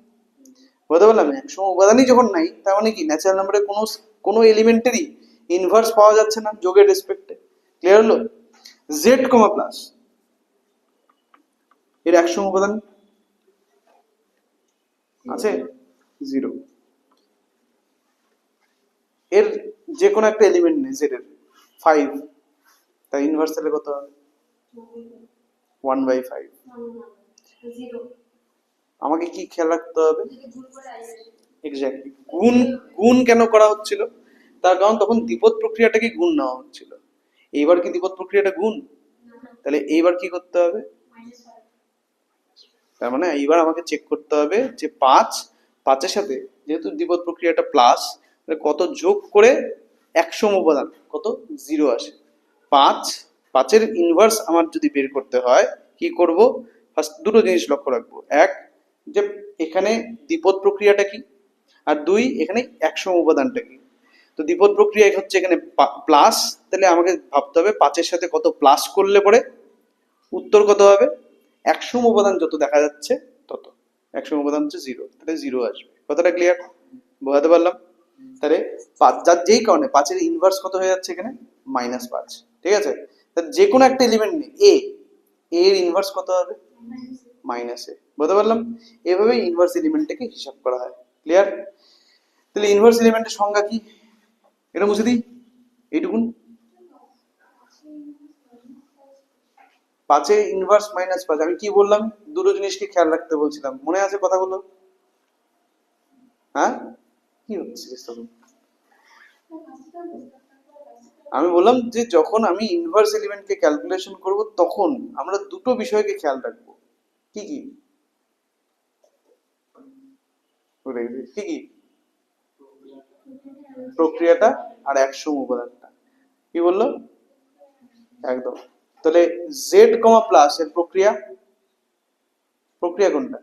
বুঝতে পারলাম? একসম উপাদানই যখন নাই, তার মানে কি ন্যাচারাল নাম্বারের কোনো এলিমেন্টেরই ইনভার্স পাওয়া যাচ্ছে না যোগের রেসপেক্টে। ক্লিয়ার হলো? জেড কমা প্লাস এর একসম উপাদান আছে 0, এর যে কোনো একটা এলিমেন্ট নেই জেড এর 5, তার ইনভার্স তাহলে কত হবে? 1/5। আমাকে কি খেয়াল রাখতে হবে? এক্স্যাক্টলি গুণ, গুণ কেন করা হচ্ছিল? তার কারণ তখন দ্বিপদ প্রক্রিয়াটাকে গুণ নেওয়া হচ্ছিল, এইবার কি দ্বিপদ প্রক্রিয়াটা গুণ? তাহলে এইবার কি করতে হবে? তার মানে এইবার আমাকে চেক করতে হবে যে 5 এর সাথে যেহেতু দ্বিপদ প্রক্রিয়াটা প্লাস, কত যোগ করে একসম উপাদান কত 0 আসে। 5 এর ইনভার্স আমার যদি বের করতে হয় কি করব? ফার্স্ট দুটো জিনিস লক্ষ্য রাখবো, এক যে এখানে দ্বিপদ প্রক্রিয়াটা কি, আর দুই এখানে একসম উপাদানটা কি। তো দ্বিপদ প্রক্রিয়া হচ্ছে এখানে প্লাস, তাহলে আমাকে ভাবতে হবে 5-এর সাথে কত প্লাস করলে পরে উত্তর কত হবে, একসম উপাদান যত দেখা যাচ্ছে তত। একসম উপাদান হচ্ছে 0, তাহলে 0 আসবে। কথাটা ক্লিয়ার, বোঝাতে পারলাম? তাহলে 5, যার যেই কারণে 5-এর ইনভার্স কত হয়ে যাচ্ছে এখানে, -5। ঠিক আছে, তাহলে যে কোনো একটা এলিমেন্ট নেই, এর ইনভার্স কত হবে, -a। বুঝতে পারলাম? এভাবে ইনভার্স এলিমেন্টটাকে হিসাব করা হয়। ক্লিয়ার? তাহলে ইনভার্স এলিমেন্টের সংজ্ঞা কি, এটা মুছে দিই এইটুকুন। 5-এর ইনভার্স -5, আমি কি বললাম, দুটো জিনিসকে খেয়াল রাখতে বলছিলাম, মনে আছে কথাগুলো? হ্যাঁ, কি হচ্ছে তখন? আমি বললাম যে যখন আমি ইনভার্স এলিমেন্টকে ক্যালকুলেশন করব তখন আমরা দুটো বিষয়কে খেয়াল রাখবো। কি কি? কি কি? প্রক্রিয়াটা আর একসম উপাদানটা। কি বললো? একদম। তাহলে জেড কমা প্লাস এর প্রক্রিয়া, প্রক্রিয়া কোনটা,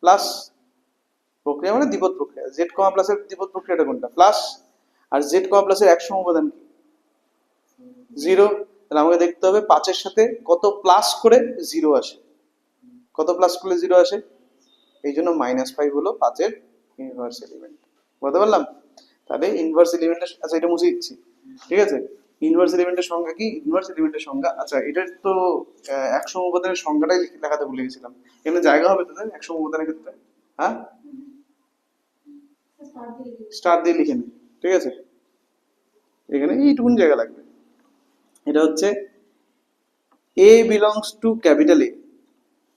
প্লাস। প্রক্রিয়া মানে দ্বিপদ প্রক্রিয়া, জেড কমা প্লাস এর দ্বিপদ প্রক্রিয়াটা কোনটা, প্লাস। আর জেড কমা প্লাস এর একসম উপাদান কি, 0। তাহলে আমাকে দেখতে হবে 5-এর সাথে কত প্লাস করে 0 আসে, কত প্লাস করলে 0 আসে, এই জন্য -5 হলো 5-এর ইনভার্স এলিমেন্ট। বুঝতে পারলাম? তাহলে ইনভার্স এলিমেন্টের, আচ্ছা এটা মুছে দিচ্ছি, ঠিক আছে। ইনভার্স এলিমেন্টের সংজ্ঞা কি, ইনভার্স এলিমেন্টের সংজ্ঞা, আচ্ছা এটার তো একসম উপাদানের সংজ্ঞাটাই লেখাতে ভুলে গেছিলাম। এখানে জায়গা হবে তোদের একসম উপাদানের ক্ষেত্রে? হ্যাঁ, স্টার দিয়ে লিখে নি, ঠিক আছে। এখানে এইটুকুন জায়গা লাগবে। এটা হচ্ছে A belongs to capital A,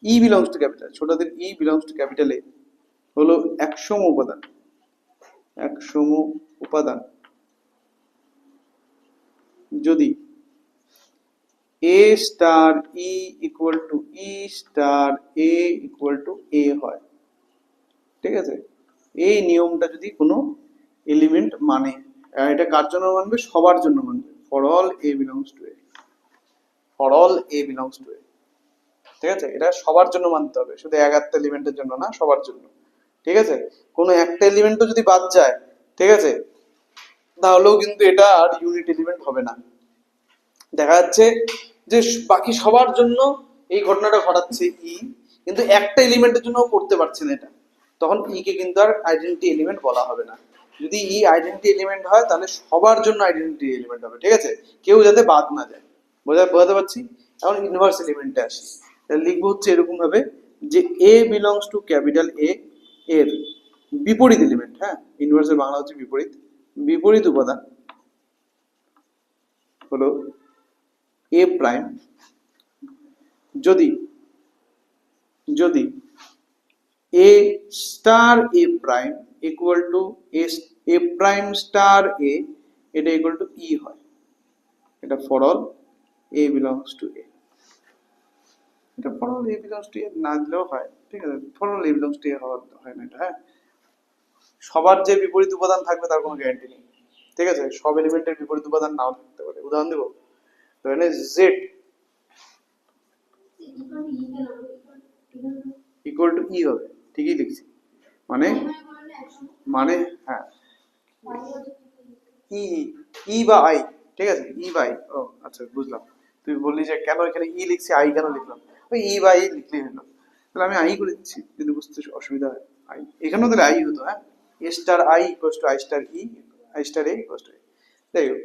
E belongs to capital, ছোটদের E belongs to capital A হলো একসম উপাদান, একসম উপাদান যদি A star E equal to E star A equal to A হয়। ঠিক আছে, এই নিয়মটা যদি কোনো এলিমেন্ট মানে, এটা কার জন্য মানবে, সবার জন্য মানবে, for all A belongs to A, for all A belongs to A. ঠিক আছে, এটা সবার জন্য মানতে হবে, শুধু এক একটা এলিমেন্টের জন্য না, সবার জন্য। ঠিক আছে, কোনো একটা এলিমেন্টও যদি বাদ যায়, ঠিক আছে, তাহলেও কিন্তু এটা আর ইউনিট এলিমেন্ট হবে না। দেখা যাচ্ছে যে বাকি সবার জন্য এই ঘটনাটা ঘটাচ্ছে ই, কিন্তু একটা এলিমেন্টের জন্য করতে পারছে না এটা, তখন ই কে কিন্তু আর আইডেন্টিটি এলিমেন্ট বলা হবে না। যদি ই আইডেন্টিটি এলিমেন্ট হয় তাহলে সবার জন্য আইডেন্টিটি এলিমেন্ট হবে। ঠিক আছে, কেউ যাতে বাদ না যায়। বোঝাতে পারছি? এখন ইনভার্স এলিমেন্টে আসি, তাহলে লিখবো হচ্ছে এরকম ভাবে যে এ বিলংস টু ক্যাপিটাল এ এর বিপরীত এলিমেন্ট, হ্যাঁ ইনভার্সের বাংলা হচ্ছে বিপরীত, বিপরীত উপাদান হলো এ প্রাইম যদি যদি A star A prime equal to A prime star A, এটা ইকুয়াল টু ই হয়। এটা for all A belongs to A, এটা for all A belongs to A না দিলেও হয়। ঠিক আছে, for all A belongs to A হয় না এটা, হ্যাঁ। সবার যে বিপরীত উপাদান থাকবে তার কোনো গ্যারান্টি নেই। ঠিক আছে, সব এলিমেন্টের বিপরীত উপাদান নাও থাকতে পারে। উদাহরণ দেবো, তো এখানে জেড ইকুয়াল টু ই হবে, ঠিকই লিখছি, মানে মানে হ্যাঁ ই, ই বা আই, ঠিক আছে, ই বা আই। ও আচ্ছা বুঝলাম, তুই বললি যে কেন এখানে ই লিখছি আই কেন লিখলাম, ওই ই বা আই লিখলেই হলো। তাহলে আমি আই করে দিচ্ছি যদি বুঝতে অসুবিধা হয়। আই এখানেও তাহলে আই হতো, হ্যাঁ, A star I equals to I star E, I star A equals to A. যাই হোক,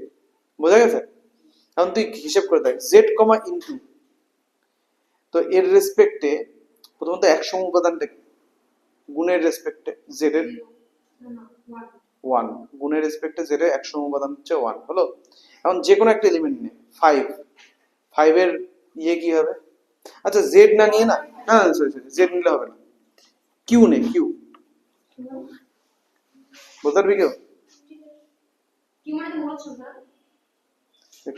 বোঝা গেছে? এখন তুই হিসেব করে দেখ জেড কমা ইনটু, তো এর রেসপেক্টে প্রথমত একসম উপাদানটা কি, গুণের রেসপেক্টে জেড এর 1, গুণের রেসপেক্টে জেড এর একসম উপাদান হচ্ছে 1 হলো। এখন যে কোনো একটা এলিমেন্ট নে 5, 5 এর ইয়ে কি হবে, আচ্ছা জেড না নিয়ে না, না সরি সরি জেড নিলে হবে না, কিউ নে, কিউ, বলতে পারবি কেউ?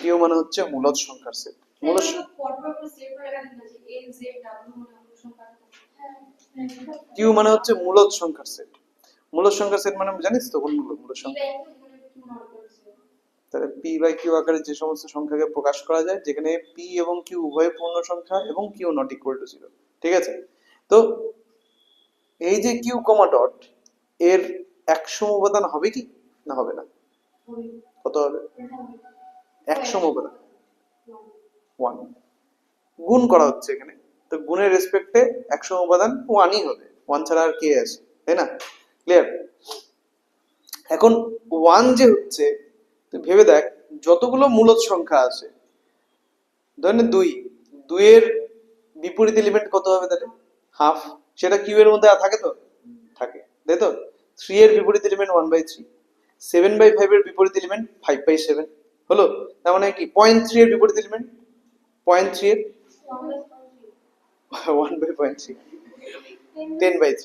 কিউ মানে হচ্ছে মূলদ সংখ্যার সেট, মূলদ কিউ মানে হচ্ছে মূলদ সংখ্যার সেট। মূলদ সংখ্যার সেট মানে জানিস তো কোন মূলদ সংখ্যা? তাহলে পি বাই কিউ আকারে যে সমস্ত সংখ্যাকে প্রকাশ করা যায় যেখানে পি এবং কিউ উভয় পূর্ণ সংখ্যা এবং কিউ নট ইকুয়াল টু 0। ঠিক আছে, তো এই যে কিউ কমা ডট এর 100 উপাদান হবে কি না হবে না? কত হবে? 100 উপাদান 1 গুণ করা হচ্ছে এখানে, তো গুণের রেসপেক্টে 100 উপাদান 1ই হবে, 1 ছাড়া আর কে আছে, তাই না? ক্লিয়ার? এখন 1 যে হচ্ছে, তুই ভেবে দেখ যতগুলো মূলদ সংখ্যা আছে, ধরেন 2 এর বিপরীত এলিমেন্ট কত হবে তাহলে? হাফ। সেটা কিউ এর মধ্যে থাকে তো? থাকে, তাই তো? 3 এর বিপরীত এলিমেন্ট 1/3, 7/5 এর বিপরীত এলিমেন্ট 5/7 হলো। তার মানে কি 0.3 এর বিপরীত এলিমেন্ট 0.3 এর 1/0.3 10/3,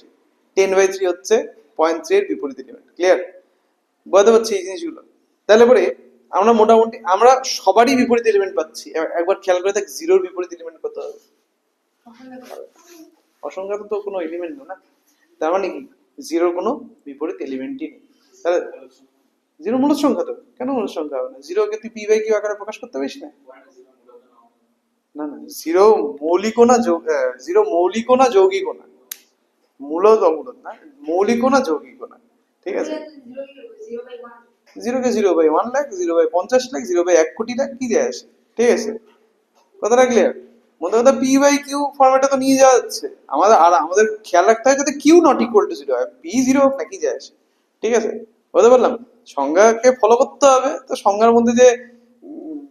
10/3 হচ্ছে 0.3 এর বিপরীত এলিমেন্ট। ক্লিয়ার? বুঝতে পারছি এই জিনিসগুলো? তাহলে পরে আমরা মোটামুটি আমরা সবারই বিপরীত এলিমেন্ট পাচ্ছি। একবার খেয়াল করে দেখ জিরোর বিপরীত এলিমেন্ট কত হবে? অসংখ্যাত তো কোনো এলিমেন্ট না, তার মানে কি জিরোর কোনো বিপরীত এলিমেন্টই নেই। তাহলে জিরো মূলদ সংখ্যা তো, কেন মূলদ সংখ্যা হবে না? জিরোকে তুই পি বাই কিউ আকারে প্রকাশ করতে পারিস না? না না, জিরো মৌলিকও না, জিরো মৌলিকও না যৌগিকও না, মূলদ অমূলদ না, মৌলিকও না যৌগিকও না, ঠিক আছে? জিরোকে 0/1 লাখ, 0/50 লাখ, 0/1 কোটি লাখ কি যায় আসে, ঠিক আছে? কথাটা ক্লিয়ার? মনে কথা পি বাই কিউ ফরম্যাটে তো নিয়ে যাওয়া যাচ্ছে আমাদের, আর আমাদের খেয়াল রাখতে হয় যাতে কিউ নট ইকুয়াল টু 0 হয়, পি 0 হোক না, কি যায় আসে, ঠিক আছে? বুঝতে পারলাম? সংজ্ঞাকে ফলো করতে হবে, তো সংজ্ঞার মধ্যে যে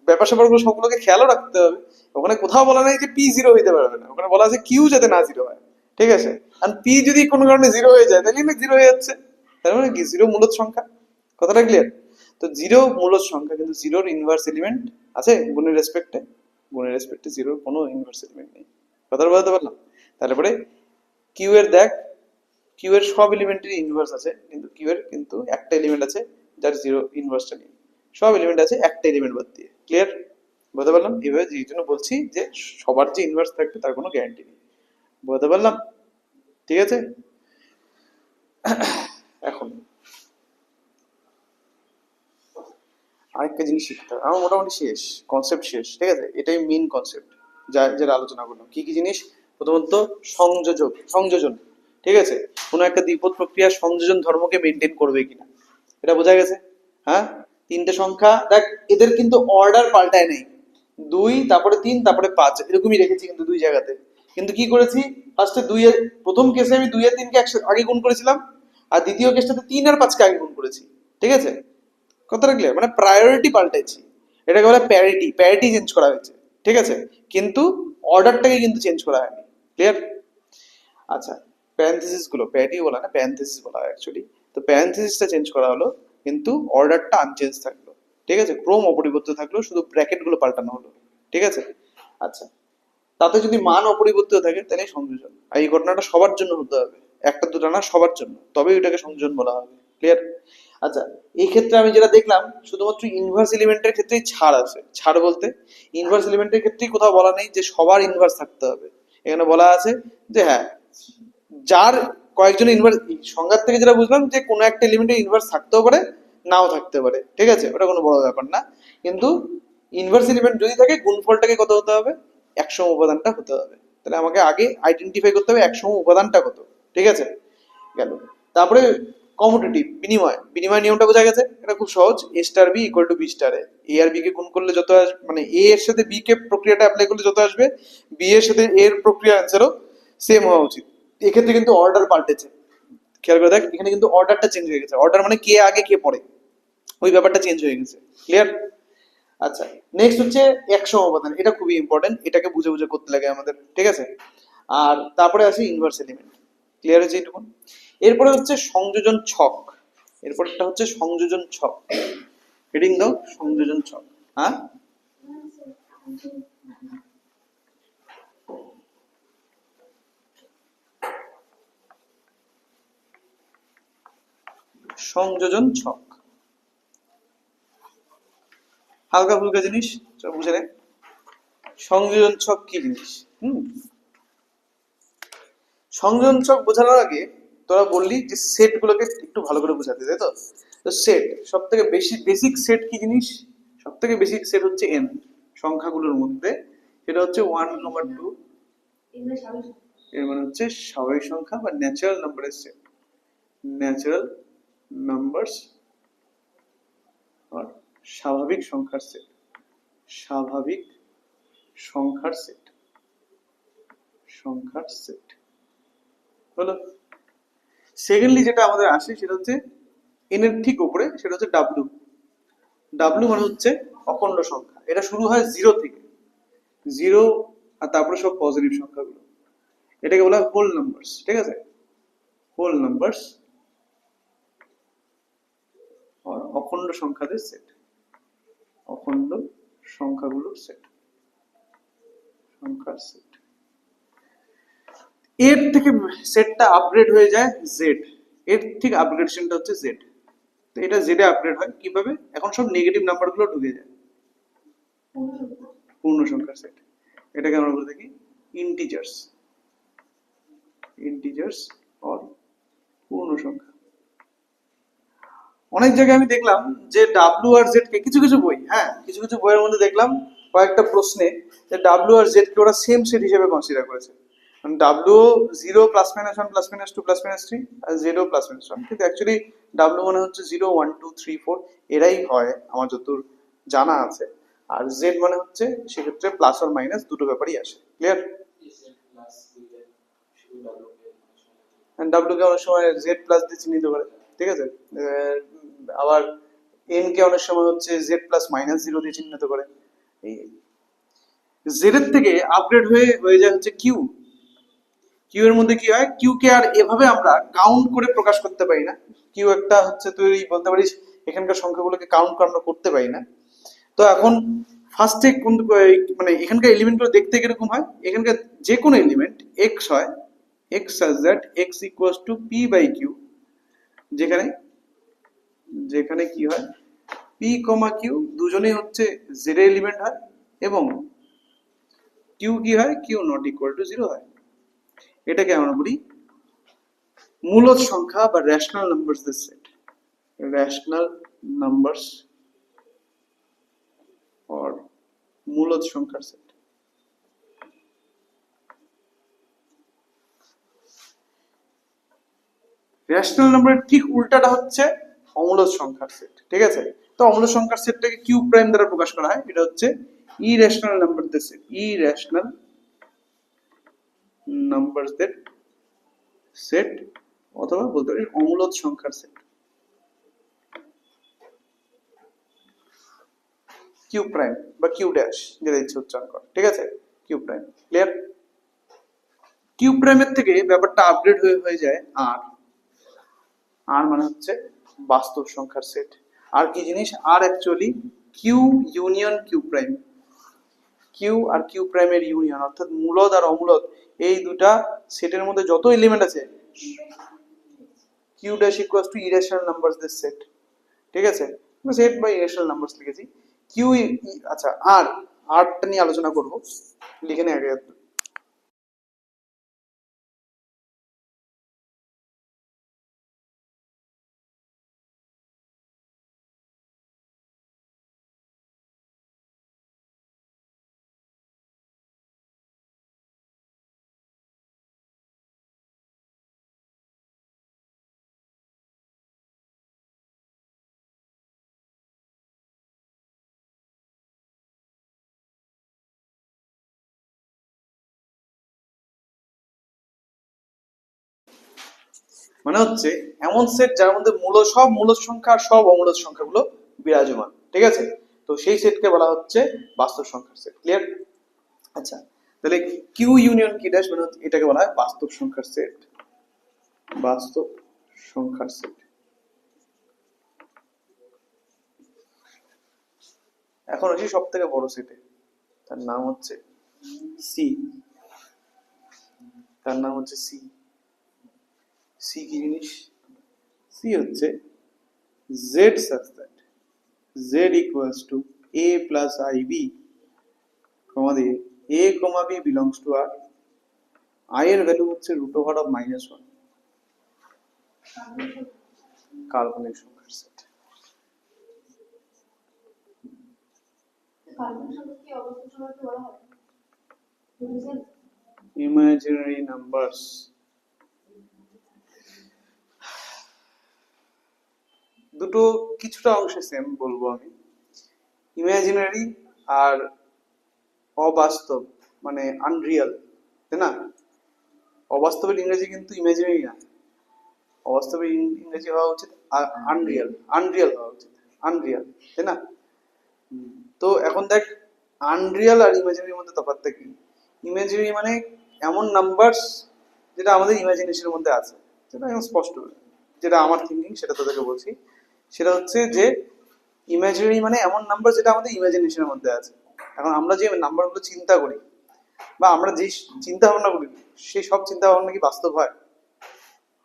ব্যাপার স্যাপারগুলো সবগুলোকে খেয়ালও রাখতে হবে। ওখানে কোথাও বলা নাই যে পি 0 হইতে পারবে না, ওখানে বলা আছে কিউ যাতে না 0 হয়, ঠিক আছে? আর পি যদি কোনো কারণে 0 হয়ে যায় তাহলে না 0 হয়ে যাচ্ছে, তার মানে কি 0 মূলদ সংখ্যা। কথাটা ক্লিয়ার? তো 0 মূলদ সংখ্যা, কিন্তু 0-র ইনভার্স এলিমেন্ট আছে গুণের রেসপেক্টে? গুণের রেসপেক্টে 0-র কোনো ইনভার্স এলিমেন্ট নেই। কথাটা বলতে পারলাম? তারপরে কিউ এর দেখ, কিউ এর সব এলিমেন্টেরই ইনভার্স আছে, কিন্তু কিউ এর কিন্তু একটা এলিমেন্ট আছে যার 0 ইনভার্সটা নেই। সব এলিমেন্ট আছে একটা এলিমেন্ট বাদ দিয়ে। ক্লিয়ার? বলতে পারলাম? এভাবে এই জন্য বলছি যে সবার যে ইনভার্স থাকবে তার কোনো গ্যারান্টি নেই। বলতে পারলাম? ঠিক আছে? এখন আরেকটা জিনিস শিখতে হবে, আমার মোটামুটি শেষ কনসেপ্ট শেষ, ঠিক আছে? এটাই মেইন কনসেপ্ট যা যেটা আলোচনা করলাম। কি কি জিনিস? প্রথমত সংযোজন, ঠিক আছে? কোনো একটা দ্বিপদ প্রক্রিয়ার সংযোজন ধর্মকে মেনটেন করবে কিনা, এটা বোঝা গেছে? হ্যাঁ, তিনটে সংখ্যা দেখ, এদের কিন্তু অর্ডার পাল্টায় নেই, 2 তারপরে 3 তারপরে 5 এরকমই রেখেছি কিন্তু দুই জায়গাতে। কিন্তু কি করেছি, ফার্স্টে 2 এর প্রথম কেসে আমি 2 আর 3 কে আগে গুণ করেছিলাম, আর দ্বিতীয় কেসটাতে 3 আর 5 কে আগে গুণ করেছি, ঠিক আছে? কথাটা ক্লিয়ার? মানে প্রায়োরিটি পাল্টাইছি, এটাকে বলে প্যারিটি, প্যারিটি চেঞ্জ করা হয়েছে, ঠিক আছে? কিন্তু অর্ডারটাকে কিন্তু চেঞ্জ করা হয়নি। ক্লিয়ার? আচ্ছা, প্যারেনথেসিস গুলো প্যারিটি বলা না, প্যারেনথেসিস বলা হয় অ্যাকচুয়ালি। তো প্যারেনথেসিসটা চেঞ্জ করা হলো, কিন্তু অর্ডারটা আনচেঞ্জ থাকলো, ঠিক আছে? ক্রম অপরিবর্তিত থাকলো, শুধু ব্র্যাকেট গুলো পাল্টানো হলো, ঠিক আছে? আচ্ছা, তাতে যদি মান অপরিবর্তিত থাকে তাহলে সংযোজন, আর এই ঘটনাটা সবার জন্য হতে হবে, একটা দুটো না, সবার জন্য, তবেই ওটাকে সংযোজন বলা হবে। ক্লিয়ার? আচ্ছা, এই ক্ষেত্রে আমি যেটা দেখলাম শুধুমাত্র ইনভার্স এলিমেন্টের ক্ষেত্রেই ছাড় আছে। ছাড় বলতে ইনভার্স এলিমেন্টের ক্ষেত্রেই কোথাও বলা নেই যে সবার ইনভার্স থাকতে হবে। এখানে বলা আছে যে হ্যাঁ, যার কয়েকজন ইনভার্স, সংজ্ঞার থেকে যেটা বুঝলাম যে কোনো একটা এলিমেন্টের ইনভার্স থাকতেও পারে, নাও থাকতে পারে, ঠিক আছে? ওটা কোনো বড় ব্যাপার না। কিন্তু ইনভার্স এলিমেন্ট যদি থাকে, গুণফলটাকে কত হতে হবে? 100 উপাদানটা হতে হবে। তাহলে আমাকে আগে আইডেন্টিফাই করতে হবে 100 উপাদানটা কত, ঠিক আছে? গেল। তারপরে কমুটেটিভ, বিনিময়, বিনিময় নিয়মটা বোঝা গেছে? এটা খুব সহজ, A star B equal to B star A. A আর বি কে গুণ করলে যত আসবে, মানে এ এর সাথে বি কে প্রক্রিয়াটা অ্যাপ্লাই করলে যত আসবে, বি এর সাথে এর প্রক্রিয়া অ্যান্সারও সেম হওয়া উচিত। এক্ষেত্রে কিন্তু অর্ডার পাল্টেছে, খেয়াল করে দেখ, এখানে কিন্তু অর্ডারটা চেঞ্জ হয়ে গেছে। অর্ডার মানে কে আগে কে পরে, ওই ব্যাপারটা চেঞ্জ হয়ে গেছে। ক্লিয়ার? আচ্ছা, নেক্সট হচ্ছে 100 উপাদান, এটা খুবই ইম্পর্টেন্ট, এটাকে বুঝে বুঝে করতে লাগে আমাদের, ঠিক আছে? আর তারপরে আসে ইনভার্স এলিমেন্ট। ক্লিয়ার হয়েছে এইটুকু? এরপরে হচ্ছে সংযোজন ছক, এরপরটা হচ্ছে সংযোজন ছক। হেডিং দাও, সংযোজন ছক। হ্যাঁ, সংযোজন ছক হালকা ফুলকা জিনিস, চল বুঝে নে। সংযোজন ছক কি জিনিস? সংযোজন ছক বোঝানোর আগে তোরা বললি যে সেট গুলোকে একটু ভালো করে বোঝাতে, তাই তো? তো সেট, সব থেকে বেশি বেসিক সেট কি জিনিস? সব থেকে বেসিক সেট হচ্ছে এন, সংখ্যাগুলোর মধ্যে। সেটা হচ্ছে 1, 2। এর মানে হচ্ছে স্বাভাবিক সংখ্যা বা ন্যাচারাল নাম্বারের সেট। ন্যাচারাল নাম্বারস আর স্বাভাবিক সংখ্যার সেট। স্বাভাবিক সংখ্যার সেট। সংখ্যার সেট হলো। সেকেন্ডলি যেটা আমাদের আসে সেটা হচ্ছে এন এর ঠিক উপরে, সেটা হচ্ছে ডাব্লু। ডাব্লু মানে হচ্ছে অখণ্ড সংখ্যা। এটা শুরু হয় জিরো থেকে, জিরো আর তারপরে সব পজিটিভ সংখ্যাগুলো। এটাকে বলা হয় হোল নাম্বারস। ঠিক আছে, হোল নাম্বারস অখণ্ড সংখ্যাদের সেট। অখণ্ড সংখ্যাগুলোর সেট, সংখ্যার সেট। এর থেকে সেটটা আপগ্রেড হয়ে যায় জেড। এর ঠিক আপগ্রেডেশনটা হচ্ছে জেড। তো এটা জেডে আপগ্রেড হয় কিভাবে? এখন সব নেগেটিভ নাম্বারগুলো ঢুকে যায় পূর্ণ সংখ্যার সেট। এটাকে আমরা বলে থাকি ইন্টিজার্স। ইন্টিজার্স অর পূর্ণ সংখ্যা। অনেক জায়গায় আমি দেখলাম যে ডাব্লিউ আর জেড কে কিছু কিছু বই, হ্যাঁ কিছু কিছু বইয়ের মধ্যে দেখলাম কয়েকটা প্রশ্নে যে ডাব্লিউ আর জেড কে ওরা সেম সেট হিসেবে কনসিডার করেছে। মানে W zero plus minus one plus minus two plus minus three আর জেডও প্লাস মাইনাস ওয়ান, কিন্তু অ্যাকচুয়ালি ডাব্লিউ মানে হচ্ছে zero one two three four, এরাই হয় আমার যতদূর জানা আছে। আর জেড মানে হচ্ছে সেক্ষেত্রে প্লাস আর মাইনাস দুটো ব্যাপারই আসে। ক্লিয়ার? ডাব্লিউ কে অনেক সময় জেড প্লাস দিয়ে চিহ্নিত করে। ঠিক আছে, আবার এন কে অনেক সময় হচ্ছে জেড প্লাস মাইনাস জিরো দিয়ে চিহ্নিত করে। জেড এর থেকে আপগ্রেড হয়ে হয়ে যায় হচ্ছে কিউ। কিউ এর মধ্যে কি হয়, কিউ কে আর এভাবে আমরা কাউন্ট করে প্রকাশ করতে পারি না। কিউ একটা হচ্ছে তুই বলতে পারিস এখানকার সংখ্যাগুলোকে কাউন্ট আমরা করতে পারি না। তো এখন ফার্স্টে কোন মানে এখানকার এলিমেন্ট গুলো দেখতে কিরকম হয়, এখানকার যে কোনো এলিমেন্ট এক্স হয়, X such that X equals to P by Q, যেখানে যেখানে কি হয় পি কমা কিউ দুজনেই হচ্ছে জেড এলিমেন্ট হয় এবং কিউ কি হয়, Q not equal to zero হয়। এটাকে আমরা বলি মূলদ সংখ্যা বা রেশনাল নাম্বারস এর সেট। রেশনাল নাম্বারস অর মূলদ সংখ্যার সেট। রেশনাল নাম্বারের ঠিক উল্টাটা হচ্ছে অমূলদ সংখ্যার সেট। ঠিক আছে, তো অমূলদ সংখ্যার সেটটাকে কিউ প্রাইম দ্বারা প্রকাশ করা হয়। এটা হচ্ছে ইরেশনাল নাম্বারদের সেট। ইরেশনাল নাম্বারদের সেট অথবা বলতে পারি অমূলদ সংখ্যার সেট। কিউ প্রাইম বা কিউ ড্যাশ যেটা ইচ্ছে উচ্চারণ কর। ঠিক আছে, কিউ প্রাইম। ক্লিয়ার? কিউ প্রাইমের থেকে ব্যাপারটা আপগ্রেড হয়ে হয়ে যায় আর। আর মানে হচ্ছে বাস্তব সংখ্যার সেট। আর কি জিনিস? আর actually Q union Q prime. Q আর কিউ প্রাইমের ইউনিয়ন, অর্থাৎ মূলদ আর অমূলদ এই দুটা সেটের মধ্যে যত এলিমেন্ট আছে, Q dash equals to irrational নাম্বারসদের সেট। ঠিক আছে, সেট বা ইরেশনাল নাম্বারস লিখেছি। কিউ, আচ্ছা আর আরটা নিয়ে আলোচনা করব, লিখে নে আগে। মানে হচ্ছে এমন সেট যার মধ্যে সব মূলদ সংখ্যা আর সব অমূলদ সংখ্যাগুলো বিরাজমান। ঠিক আছে, তো সেই সেটকে বলা হচ্ছে বাস্তব সংখ্যার সেট। ক্লিয়ার? আচ্ছা, তাহলে কিউ ইউনিয়ন কি ড্যাশ মানে এটাকে বলা হয় বাস্তব সংখ্যার সেট। বাস্তব সংখ্যার সেট। এখন আসি সব থেকে বড় সেটে, তার নাম হচ্ছে সি। তার নাম হচ্ছে সি। সি কি জিনিস? সি হচ্ছে Z such that Z equals to A plus I B, comma দিয়ে A comma B belongs to R. I এর ভ্যালু হচ্ছে root over of minus one. কাল্পনিক সংখ্যার সেট। ইমাজিনারি নাম্বারস, দুটো কিছুটা অংশে সেম বলবো আমি। ইমাজিনারি আর অবাস্তব মানে আনরিয়াল, তাই না? অবাস্তবের ইংরেজি কিন্তু ইমাজিনারি না, অবাস্তবের ইংরেজি হওয়া উচিত আনরিয়াল, আনরিয়াল হওয়া উচিত, আনরিয়াল, তাই না? তো এখন দেখ, আনরিয়াল আর ইমাজিনারির মধ্যে তফাৎটা কি? ইমাজিনারি মানে এমন নাম্বারস যেটা আমাদের ইমাজিনেশনের মধ্যে আছে, যেটা একদম স্পষ্ট, যেটা আমার থিঙ্কিং সেটা তোদেরকে বলছি। সেটা হচ্ছে যে ইমাজিনারি মানে এমন নাম্বার যেটা আমাদের ইমাজিনেশনের মধ্যে আছে। এখন আমরা যে নাম্বারগুলো চিন্তা করি বা আমরা যে চিন্তা ভাবনা করি, সেই সব চিন্তা ভাবনা কি বাস্তব হয়?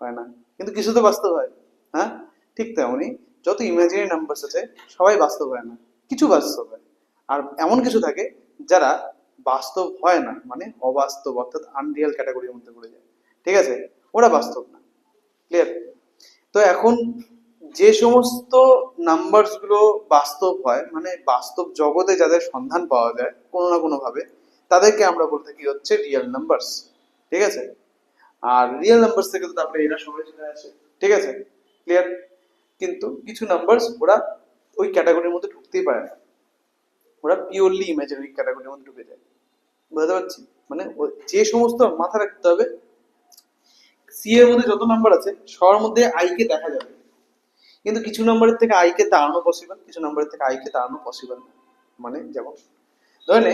হয় না, কিন্তু কিছু তো বাস্তব হয়। হ্যাঁ, ঠিক তেমনই যত ইমাজিনারি নাম্বারস আছে সবাই বাস্তব হয় না, কিছু বাস্তব হয়। আর এমন কিছু থাকে যারা বাস্তব হয় না, মানে অবাস্তব, অর্থাৎ আনরিয়াল ক্যাটাগরির মধ্যে পড়ে যায়। ঠিক আছে, ওরা বাস্তব না। ক্লিয়ার? তো এখন যে সমস্ত নাম্বারস গুলো বাস্তব হয়, মানে বাস্তব জগতে যাদের সন্ধান পাওয়া যায় কোনো না কোনো ভাবে, তাদেরকে আমরা বলতে কি হচ্ছে রিয়েল নাম্বারস। ঠিক আছে? আর রিয়েল নাম্বারস থেকে তো তারপরে এরা সবাই চলে আসে। ঠিক আছে, ক্লিয়ার? কিন্তু কিছু নাম্বারস ওরা ওই ক্যাটাগরির মধ্যে ঢুকতেই পারে না, ওরা পিওরলি ইমাজিনারি ক্যাটাগরির মধ্যে ঢুকে যায়। বুঝতে পারছি? মানে যে সমস্ত, মাথা রাখতে হবে, সি এর মধ্যে যত নাম্বার আছে সবার মধ্যে আই কে দেখা যাবে, কিন্তু কিছু নাম্বারের থেকে আই কে তাড়ানো পসিবল, কিছু নাম্বারের থেকে আই কে তাড়ানো পসিবল না। মানে যেমন ধরে নে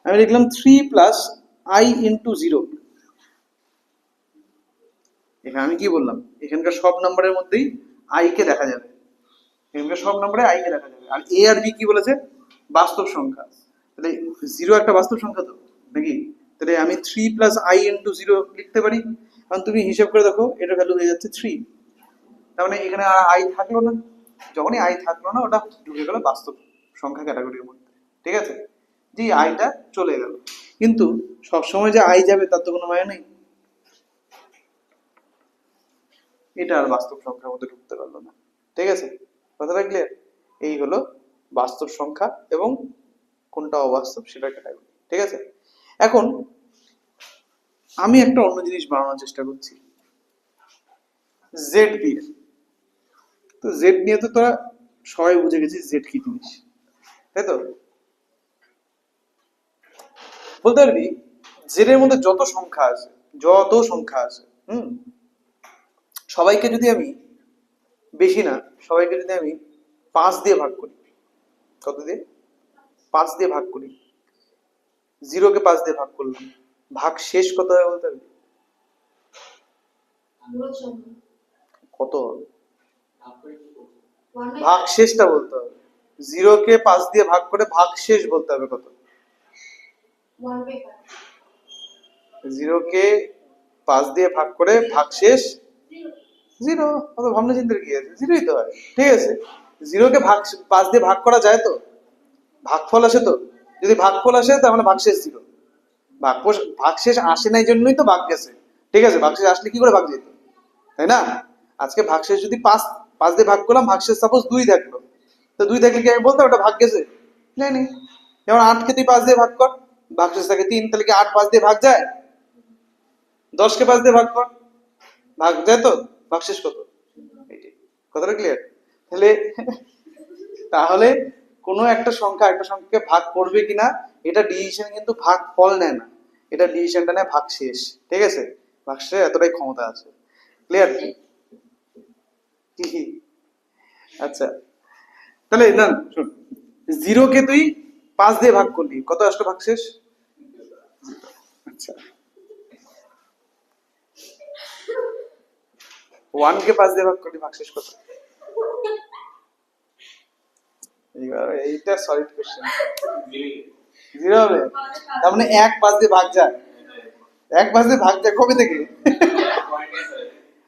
আমি লিখলাম 3 + i × 0, এখানে আমি কি বললাম, এখানকার সব নাম্বারের মধ্যেই আই কে দেখা যাবে, এখানকার সব নাম্বারে আই কে দেখা যাবে। আর এ আর বি কি বলেছে? বাস্তব সংখ্যা। তাহলে 0 একটা বাস্তব সংখ্যা তো, নাকি? তাহলে আমি 3 + i × 0 লিখতে পারি। কারণ তুমি হিসাব করে দেখো, এটা ভ্যালু হয়ে যাচ্ছে 3। তার মানে এখানে আর আই থাকলো না, যখনই আই থাকলো না ওটা ঢুকে গেল বাস্তব সংখ্যা ক্যাটাগরির মধ্যে। ঠিক আছে, যে আইটা চলে গেল। কিন্তু সবসময় যে আই যাবে তার তো কোনো মানে নেই, এটা আর বাস্তব সংখ্যার মধ্যে ঢুকতে পারলো না। ঠিক আছে, কথাটা ক্লিয়ার? এই হলো বাস্তব সংখ্যা এবং কোনটা অবাস্তব সেটা ক্যাটাগরি। ঠিক আছে, এখন আমি একটা অন্য জিনিস বানানোর চেষ্টা করছি, জেড দিয়ে। তো জেড নিয়ে তো তোরা সবাই বুঝে গেছিস জেড কি জিনিস, তাই তো? বলতে পারবি জেড এর মধ্যে যত সংখ্যা আছে, যত সংখ্যা আছে, সবাইকে যদি আমি, বেশি না, সবাইকে যদি আমি 5 দিয়ে ভাগ করি, কত দিয়ে? 5 দিয়ে ভাগ করি, 0 কে 5 দিয়ে ভাগ করলাম, ভাগ শেষ কত হবে বলতে পারবি? কত হবে? ভাগ শেষটা বলতে হবে। 0 কে 5 দিয়ে ভাগ করে ভাগ শেষ বলতে হবে কত? 0 কে 5 দিয়ে ভাগ করে ভাগ শেষ 0। কত ভাবনা চিন্তার কি আছে, 0ই তো হয়। ঠিক আছে, 0 কে 5 দিয়ে ভাগ করা যায় তো, ভাগফল আসে তো। যদি ভাগফল আসে তার মানে ভাগশেষ 0। ভাগশেষ আসে নাই জন্যই তো ভাগ গেছে। ঠিক আছে, ভাগশেষ আসলে কি করে ভাগ যেত, তাই না? আজকে ভাগশেষ যদি 5 দিয়ে ভাগ করলাম, ভাগশেষ সাপোজ 2 থাকলো, তো 2 থাকলে কি আমি বলতাম ওটা ভাগ গেছে? নেই। যেমন 8 কে তুই 5 দিয়ে ভাগ কর, ভাগশেষ থাকে 3, তাহলে কি 8 5 দিয়ে ভাগ যায়? 10 কে 5 দিয়ে ভাগ কর, ভাগ যায় তো, ভাগশেষ কত? এইটাই। কথাটা ক্লিয়ার? তাহলে তাহলে কোনো একটা সংখ্যা একটা সংখ্যাকে ভাগ করবে কিনা এটা ডিসিশন কিন্তু ভাগ ফল নেয় না, এটা ডিসিশনটা নেয় ভাগ শেষ। ঠিক আছে, ভাগ শেষে এতটাই ক্ষমতা আছে। ক্লিয়ার? আচ্ছা, তাহলে না শোন, 0 কে তুই 5 দিয়ে ভাগ করলি, কত আসলো ভাগ শেষ? আচ্ছা, 1 কে 5 দিয়ে ভাগ করলি, ভাগ শেষ কত? এইটা সলিড কোশ্চেন। 0 হবে? তার মানে 1 5 দিয়ে ভাগ যায়, 1 5 দিয়ে ভাগ যায় কবে থেকে?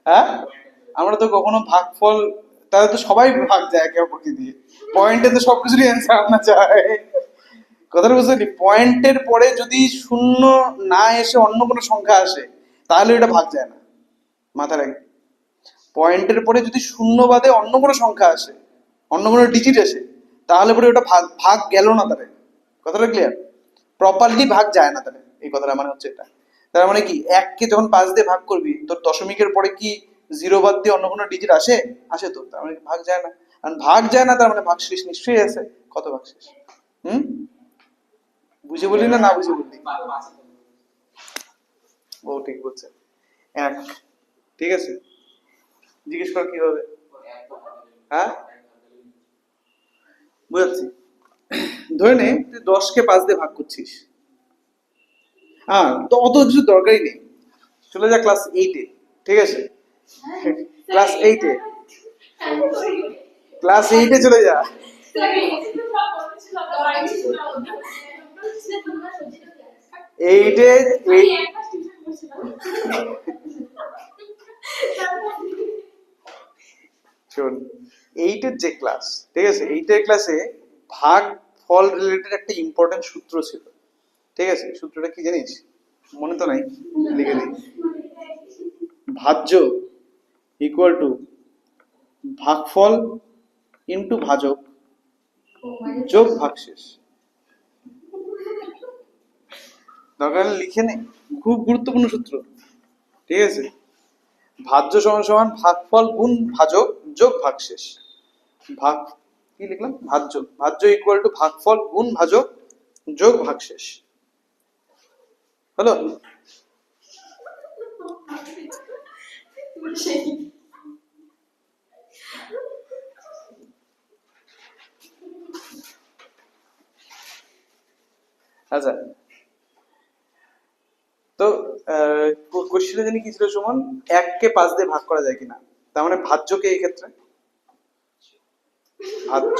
হ্যাঁ, আমরা তো কখনো ভাগফল, তাহলে তো সবাই ভাগ যায় একে অপরকে দিয়ে, পয়েন্টে তো সবকিছুরই অ্যান্সার আনা যায়। কথাটা বুঝতে পারলি? পয়েন্টের পরে যদি শূন্য না এসে অন্য কোনো সংখ্যা আসে তাহলে এটা ভাগ যায় না, মাথায় রাখবি। পয়েন্টের পরে যদি শূন্য বাদে অন্য কোনো সংখ্যা আসে, অন্য কোনো ডিজিট আসে, তাহলে পরে ওটা ভাগ ভাগ গেল না তাহলে। কথাটা ক্লিয়ার? প্রপারলি ভাগ যায় না তাহলে। এই কথাটা মানে হচ্ছে এটা। তার মানে কি, 1 কে যখন 5 দিয়ে ভাগ করবি, তোর দশমিকের পরে কি 0 বাদ দিয়ে অন্য কোনো ডিজিট আসে? আসে তো, তার মানে ভাগ যায় না। আর ভাগ যায় না, তার মানে ভাগশেষ নিশ্চয়ই আছে। কত ভাগশেষ? হুম, বুঝে বললি না বুঝে বললি? ও ঠিক বলছে, 1। ঠিক আছে, জিজ্ঞেস কর কি হবে। হ্যাঁ, বুঝাচ্ছি। ধরে নে তুই 10 কে 5 দিয়ে ভাগ করছিস, তো অত কিছু দরকারই নেই, চলে যা ক্লাস 8-এ। ঠিক আছে, ক্লাস 8-এ, ক্লাস 8-এ চলে যা। এইটে শোন, 8-এর যে ক্লাস, ঠিক আছে, 8-এর ক্লাসে ভাগ ফল রিলেটেড একটা ইম্পর্টেন্ট সূত্র ছিল। ঠিক আছে, সূত্রটা কি জানিস? মনে তো নাই, লিখে দিই। ভাজ্য ইকুয়াল টু ভাগফল ইন্টু ভাজক যোগ ভাগশেষ। দরকার হলে লিখে নে, খুব গুরুত্বপূর্ণ সূত্র। ঠিক আছে, ভাজ্য সমান সমান ভাগফল গুণ ভাজক যোগ ভাগশেষ। ভাগ কি লিখলাম? ভাজ্য, ভাজ্য ইকুয়াল টু ভাগফল গুণ ভাজক যোগ ভাগশেষ। হলো? আচ্ছা, তো কোশ্চেনে জানি কি ছিল সমান 1-কে 5 দিয়ে ভাগ করা যায় কিনা, তার মানে ভাজ্যকে এই ক্ষেত্রে ভাজ্য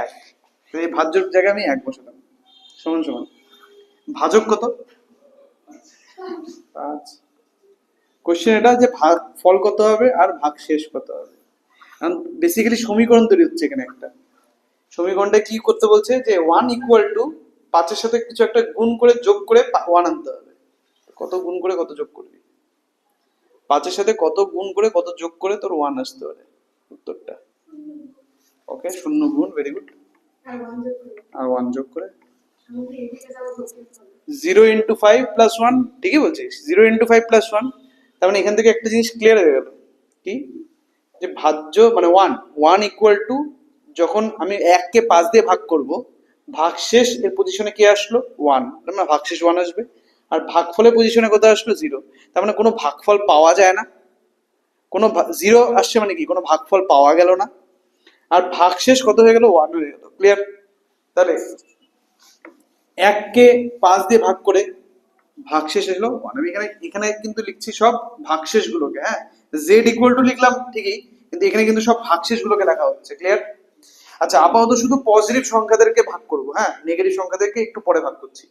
1, তো এই ভাজ্যর জায়গায় আমি 1 বসালাম, সমান সমান ভাজক কত? 5। কোশ্চেন এটা যে ভাগ ফল কত হবে আর ভাগ শেষ কত হবে। বেসিক্যালি সমীকরণ তৈরি হচ্ছে এখানে একটা। সমীকরণটা কি করতে বলছে যে 1 ইকুয়াল টু 5-এর সাথে কিছু একটা গুণ করে যোগ করে 1 আনতে হবে। কত গুণ করে কত যোগ করবি? 5-এর সাথে কত গুণ করে কত যোগ করে তোর 1 আসতে পারে উত্তরটা। ওকে, 0 গুণ, ভেরি গুড। আর 1 যোগ করে 0 ইন্টু 5 প্লাস 1, ঠিকই বলছিস, 0 ইন্টু 5 প্লাস 1। তার মানে এখান থেকে একটা জিনিস ক্লিয়ার হয়ে গেল, কি, যে ভাজ্য মানে 1 ইকুয়াল টু, যখন আমি 1-কে 5 দিয়ে ভাগ করব, ভাগশেষ এর পজিশনে কি আসলো? 1, মানে ভাগশেষ 1 আসবে। আর ভাগফলের পজিশনে কত আসলো? 0। তার মানে কোনো ভাগফল পাওয়া যায় না, কোনো 0 আসছে মানে কি, কোনো ভাগফল পাওয়া গেল না। আর ভাগশেষ কত হয়ে গেল? 1 হয়ে গেল। ক্লিয়ার? তাহলে 1-কে 5 দিয়ে ভাগ করে ভাগশেষ এলো 1। আমি এখানে এখানে কিন্তু লিখছি সব ভাগশেষ গুলোকে, হ্যাঁ, জেড ইকুয়াল টু লিখলাম ঠিকই, কিন্তু এখানে কিন্তু সব ভাগশেষ গুলোকে লেখা হচ্ছে। ক্লিয়ার? আচ্ছা, আপাতত শুধু পজিটিভ সংখ্যাদেরকে ভাগ করব, হ্যাঁ, নেগেটিভ সংখ্যাদেরকে একটু পরে ভাগ করছি।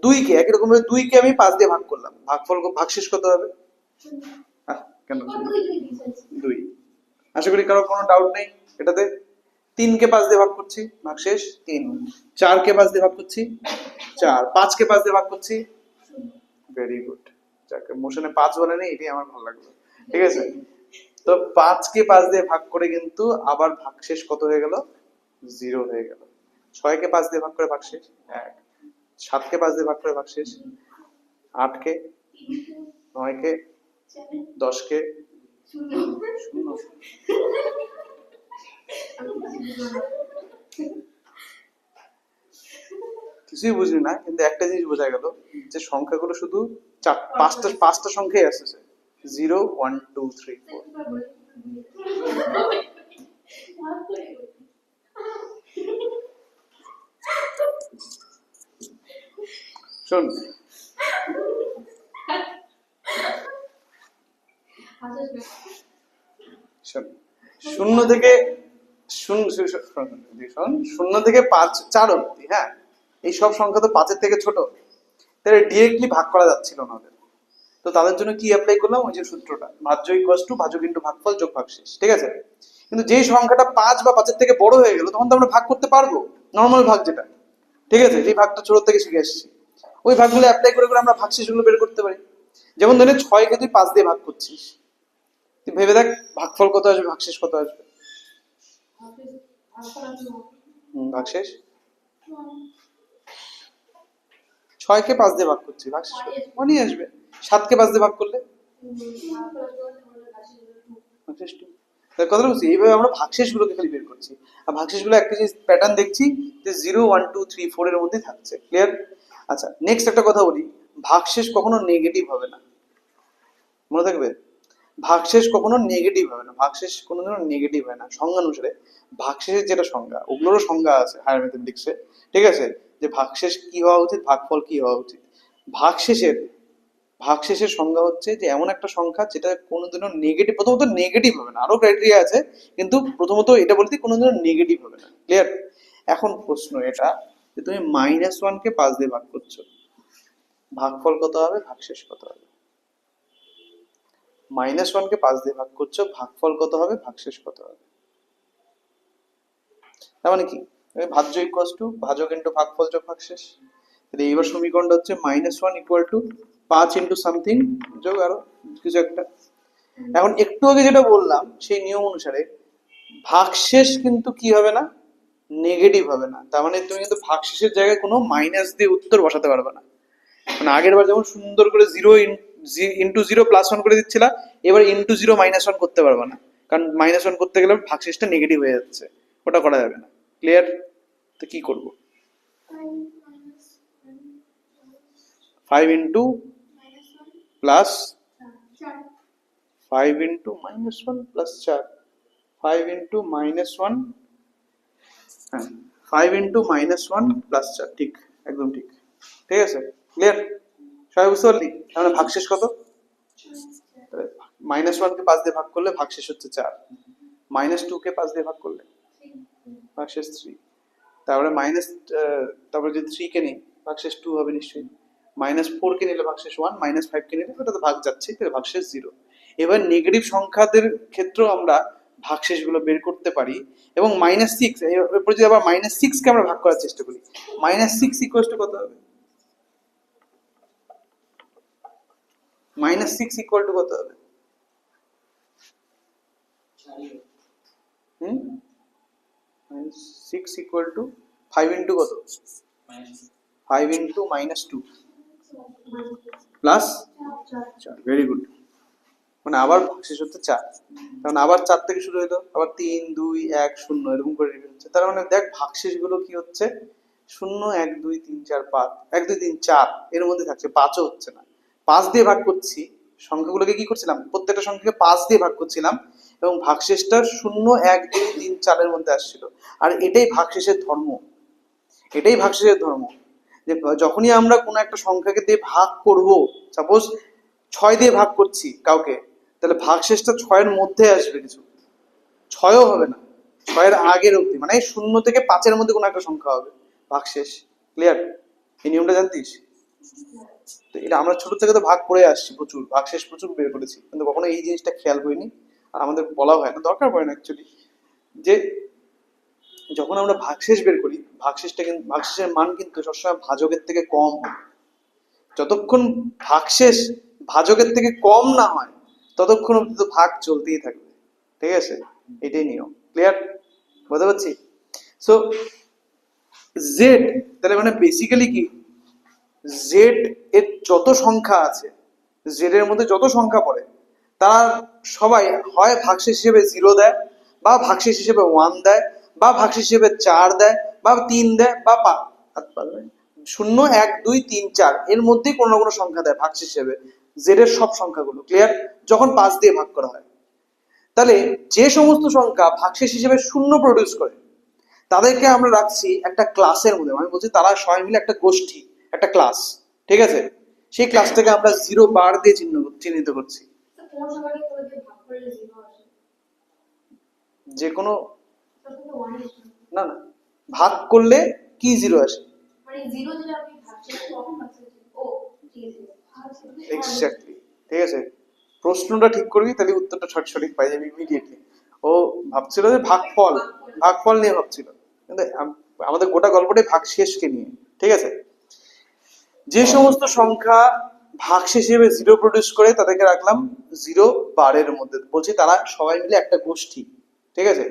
2-কে একই রকম ভাবে 2-কে আমি 5 দিয়ে ভাগ করলাম, ভাগফল ভাগশেষ কত হবে? কেন 2? আশা করি কারোর কোনো ডাউট নেই এটাতে। 3-কে 5 দিয়ে ভাগ করছি, ভাগশেষ 3। 4-কে 5 দিয়ে ভাগ করছি 4। 5-কে 5 দিয়ে ভাগ করছি, ভেরি গুড। যাকে মোশনে 5 বলে নেই, এটাই আমার ভালো লাগলো। ঠিক আছে, তো 5-কে 5 দিয়ে ভাগ করে কিন্তু আবার ভাগশেষ কত হয়ে গেল? 0 হয়ে গেল। 6-কে 5 দিয়ে ভাগ করে ভাগশেষ 1। 7-কে 5 দিয়ে ভাগ করে ভাগশেষ 8-কে, 9-কে, 10-কে 0। কিছুই বুঝলি না, কিন্তু একটা জিনিস বোঝা গেল, যে সংখ্যাগুলো শুধু পাঁচটা সংখ্যাই আসছে, 0 1 2 3 4। শোন, শূন্য থেকে 5 4 অব্দি, হ্যাঁ, এই সব সংখ্যা তো 5-এর থেকে ছোট, তাহলে ডিরেক্টলি ভাগ করা যাচ্ছিল না ওদের। তো তাদের জন্য কি অ্যাপ্লাই করলাম? ওই যে সূত্রটা, ভাজ্য ইকুয়ালস টু ভাজক ইন্টু ভাগফল যোগ ভাগশেষ। ঠিক আছে, কিন্তু যেই সংখ্যাটা 5 বা 5-এর থেকে বড় হয়ে গেল, তখন তো আমরা ভাগ করতে পারবো, নর্মাল ভাগ যেটা। ঠিক আছে, যে ভাগটা ছোট থেকে শিখে আসছি, ওই ভাগগুলো অ্যাপ্লাই করে করে আমরা ভাগশেষগুলো বের করতে পারি। যেমন ধরে 6-কে তুই 5 দিয়ে ভাগ করছিস, তুই ভেবে দেখ ভাগফল কত আসবে, ভাগশেষ কত আসবে? ভাগশেষ 6কে 5 দিয়ে ভাগ করছি, ভাগশেষ 1ই আসবে। 7কে 5 দিয়ে ভাগ করলে ভাগশেষ 2। তার কথা বলছি, এইভাবে আমরা ভাগশেষগুলোকে খালি বের করছি। আর ভাগশেষগুলো একটা যে প্যাটার্ন দেখছি যে 0 1 2 3 4 এর মধ্যে থাকছে। ক্লিয়ার? আচ্ছা, নেক্সট একটা কথা বলি, ভাগশেষ কখনো নেগেটিভ হবে না, মনে থাকবে। ভাগশেষ কখনো নেগেটিভ হবে না, ভাগশেষ কোনোদিনও নেগেটিভ হয় না। সংজ্ঞা অনুসারে ভাগশেষের যেটা সংজ্ঞা, ওগুলোরও সংজ্ঞা আছে হায়ার ম্যাথমেটিক্সে, ঠিক আছে, যে ভাগশেষ কি হওয়া উচিত, ভাগফল কি হওয়া উচিত। ভাগশেষের ভাগশেষের সংজ্ঞা হচ্ছে যে এমন একটা সংখ্যা যেটা কোনোদিনও নেগেটিভ, প্রথমত নেগেটিভ হবে না, আরো ক্রাইটেরিয়া আছে, কিন্তু প্রথমত এটা বলতে কোনোদিনও নেগেটিভ হবে না। ক্লিয়ার? এখন প্রশ্ন এটা যে তুমি -1কে 5 দিয়ে ভাগ করছো, ভাগফল কত হবে, ভাগশেষ কত হবে? -1কে 5 দিয়ে ভাগ করছো, ভাগফল কত হবে, ভাগশেষ কত হবে? তার মানে কি, ভাজ্য ইকুয়ালস টু ভাজক ইন্টু ভাগফল যোগ ভাগশেষ। তাহলে এইবার সমীকরণটা হচ্ছে -1 ইকুয়াল টু 5 ইন্টু সামথিং যোগ আরো কিছু একটা। এখন একটু আগে যেটা বললাম সেই নিয়ম অনুসারে ভাগশেষ কিন্তু কি হবে না, নেগেটিভ হবে না। তার মানে তুমি কিন্তু ভাগশেষের জায়গায় কোনো মাইনাস দিয়ে উত্তর বসাতে পারবে না। মানে আগের বার যেমন সুন্দর করে 0 ইন্টু 0 +1 করে দিচ্ছিলা, এবার ইন্টু 0 -1 করতে পারবে না, কারণ -1 করতে গেলে ভাগশেষটা নেগেটিভ হয়ে যাচ্ছে, ওটা করা যাবে না। ক্লিয়ার? তো কি করব? 5 into plus 5 into -1 plus 4, 5 into -1, হ্যাঁ 5 ইন্টু -1 প্লাস 4, ঠিক, একদম ঠিক। ঠিক আছে? ক্লিয়ার? সবাই বুঝতে পারলি? তাহলে ভাগশেষ কত? -1কে 5 দিয়ে ভাগ করলে ভাগশেষ হচ্ছে 4, -2কে 5 দিয়ে ভাগ করলে ভাগশেষ 3, তারপরে তারপরে যদি 3কে নিই ভাগশেষ 2 হবে নিশ্চয়ই, -4কে নিলে ভাগশেষ 1, -5কে নিলে ওটা তো ভাগ যাচ্ছে, তাহলে ভাগশেষ 0। এবার নেগেটিভ সংখ্যাদের ক্ষেত্রেও আমরা ভাগশেষগুলো বের করতে পারি। এবং -6, এরপর যদি আবার -6কে আমরা ভাগ করার চেষ্টা করি, -6 ইকুয়াল টু কত হবে? -6 ইকুয়াল টু কত হবে? -6 ইকুয়াল টু 5 ইন্টু কত, 5 ইন্টু -2 প্লাস 4। Very good. মানে আবার ভাগশেষ হচ্ছে 4, কারণ আবার 4 থেকে শুরু হইলো, আবার 3 2 1 0 এরকম করে হচ্ছে। তার মানে দেখ ভাগশেষ গুলো কি হচ্ছে, 0 1 2 3 4 5, 1 2 3 4 এর মধ্যে থাকছে, 5ও হচ্ছে না। 5 দিয়ে ভাগ করছি, সংখ্যাগুলোকে কি করছিলাম, প্রত্যেকটা সংখ্যাকে 5 দিয়ে ভাগ করছিলাম, এবং ভাগশেষটা 0 1 2 3 4 এর মধ্যে আসছিল। আর এটাই ভাগশেষের ধর্ম, এটাই ভাগশেষের ধর্ম, যে যখনই আমরা কোনো একটা সংখ্যাকে দিয়ে ভাগ করব, সাপোজ 6 দিয়ে ভাগ করছি কাউকে, তাহলে ভাগশেষটা 6 এর মধ্যে আসবে, কিছু 6ও হবে না, 6 এর আগের অবধি, মানে 0 থেকে 5 এর মধ্যে কোনো একটা সংখ্যা হবে ভাগশেষ। ক্লিয়ার? এই নিয়মটা জানতিস? তো এটা আমরা ছোট থেকে তো ভাগ করে আসছি, প্রচুর ভাগশেষ প্রচুর বের করেছি, কিন্তু কখনো এই জিনিসটা খেয়াল করিনি, আর আমাদের বলা হয় না, দরকার পড়ে না অ্যাকচুয়ালি, যে যখন আমরা ভাগশেষ বের করি, ভাগশেষটা কিন্তু, ভাগশেষের মান কিন্তু সবসময় ভাজকের থেকে কম হয়। যতক্ষণ ভাগশেষ ভাজকের থেকে কম না হয় ততক্ষণ অব্দি তো ভাগ চলতেই থাকবে। ঠিক আছে? এটাই নিয়ম। ক্লিয়ার? বুঝতে পারছি? সো জেড, তাহলে মানে বেসিক্যালি কি, জেড এর যত সংখ্যা আছে, জেড এর মধ্যে যত সংখ্যা পড়ে, তারা সবাই হয় ভাগশেষ হিসেবে 0 দেয়, বা ভাগশেষ হিসেবে 1 দেয়, বা ভাগশেষ হিসেবে 4 দেয়, বা 3 দেয়, বা 0 1 2 3 4 এর মধ্যেই কোনো না কোনো সংখ্যা দেয় ভাগশেষ হিসেবে, জেড এর সব সংখ্যাগুলো। ক্লিয়ার? যখন 5 দিয়ে ভাগ করা হয়, তাহলে যে সমস্ত সংখ্যা ভাগশেষ হিসেবে 0 প্রডিউস করে, তাদেরকে আমরা রাখছি একটা ক্লাসের মধ্যে, আমি বলছি তারা সবাই মিলে একটা গোষ্ঠী, একটা ক্লাস। ঠিক আছে? সেই ক্লাসটাকে আমরা 0 বার দিয়ে চিহ্নিত করছি। যে কোনো, না না, ভাগ করলে কি 0 আসে, এক্স্যাক্টলি। ঠিক আছে? প্রশ্নটা ঠিক করবি, তাহলে উত্তরটা সঠিক পাই যাবি ইমিডিয়েটলি। ও ভাবছিল যে ভাগফল, ভাগফল নিয়ে ভাবছিল, কিন্তু আমাদের গোটা গল্পটাই ভাগশেষকে নিয়ে। ঠিক আছে? যে সমস্ত সংখ্যা ভাগশেষ হিসেবে 0 প্রডিউস করে তাদেরকে রাখলাম 0 বারের মধ্যে, বলছি তারা সবাই মিলে একটা গোষ্ঠী। ঠিক আছে?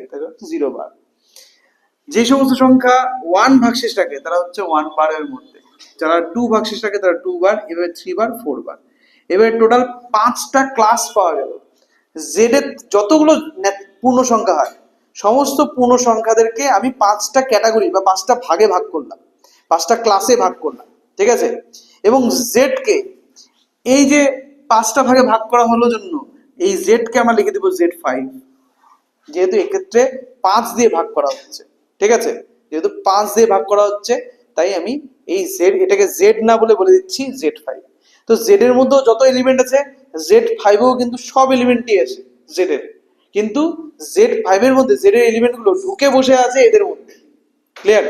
0 বার। যে সমস্ত সংখ্যা 1 ভাগশেষ রাখে তারা হচ্ছে 1 বারের মধ্যে। যারা 2 ভাগশেষ থাকে তারা 2 বার, এবার 3 বার, 4 বার। এবার টোটাল 5টা ক্লাস পাওয়া গেল। জেড এর যতগুলো পূর্ণ সংখ্যা হয় সমস্ত পূর্ণ সংখ্যাদেরকে আমি 5টা ক্যাটাগরি বা 5টা ভাগে ভাগ করলাম, 5টা ক্লাসে ভাগ করলাম, ঠিক আছে। এবং জেড কে এই যে 5টা ভাগে ভাগ করা হলো জন্য এই জেড কে আমরা লিখে দেব Z5, যেহেতু এক্ষেত্রে 5 দিয়ে ভাগ করা হচ্ছে, ঠিক আছে। যেহেতু 5 দিয়ে ভাগ করা হচ্ছে তাই আমি এই জেড, এটাকে জেড না বলে দিচ্ছি Z5। তো জেড এর মধ্যে যত এলিমেন্ট আছে Z5 এও কিন্তু সব এলিমেন্টই আছে জেড এর, কিন্তু Z5 এর মধ্যে জেড এর এলিমেন্ট গুলো ঢুকে বসে আছে এদের মধ্যে। ক্লিয়ার?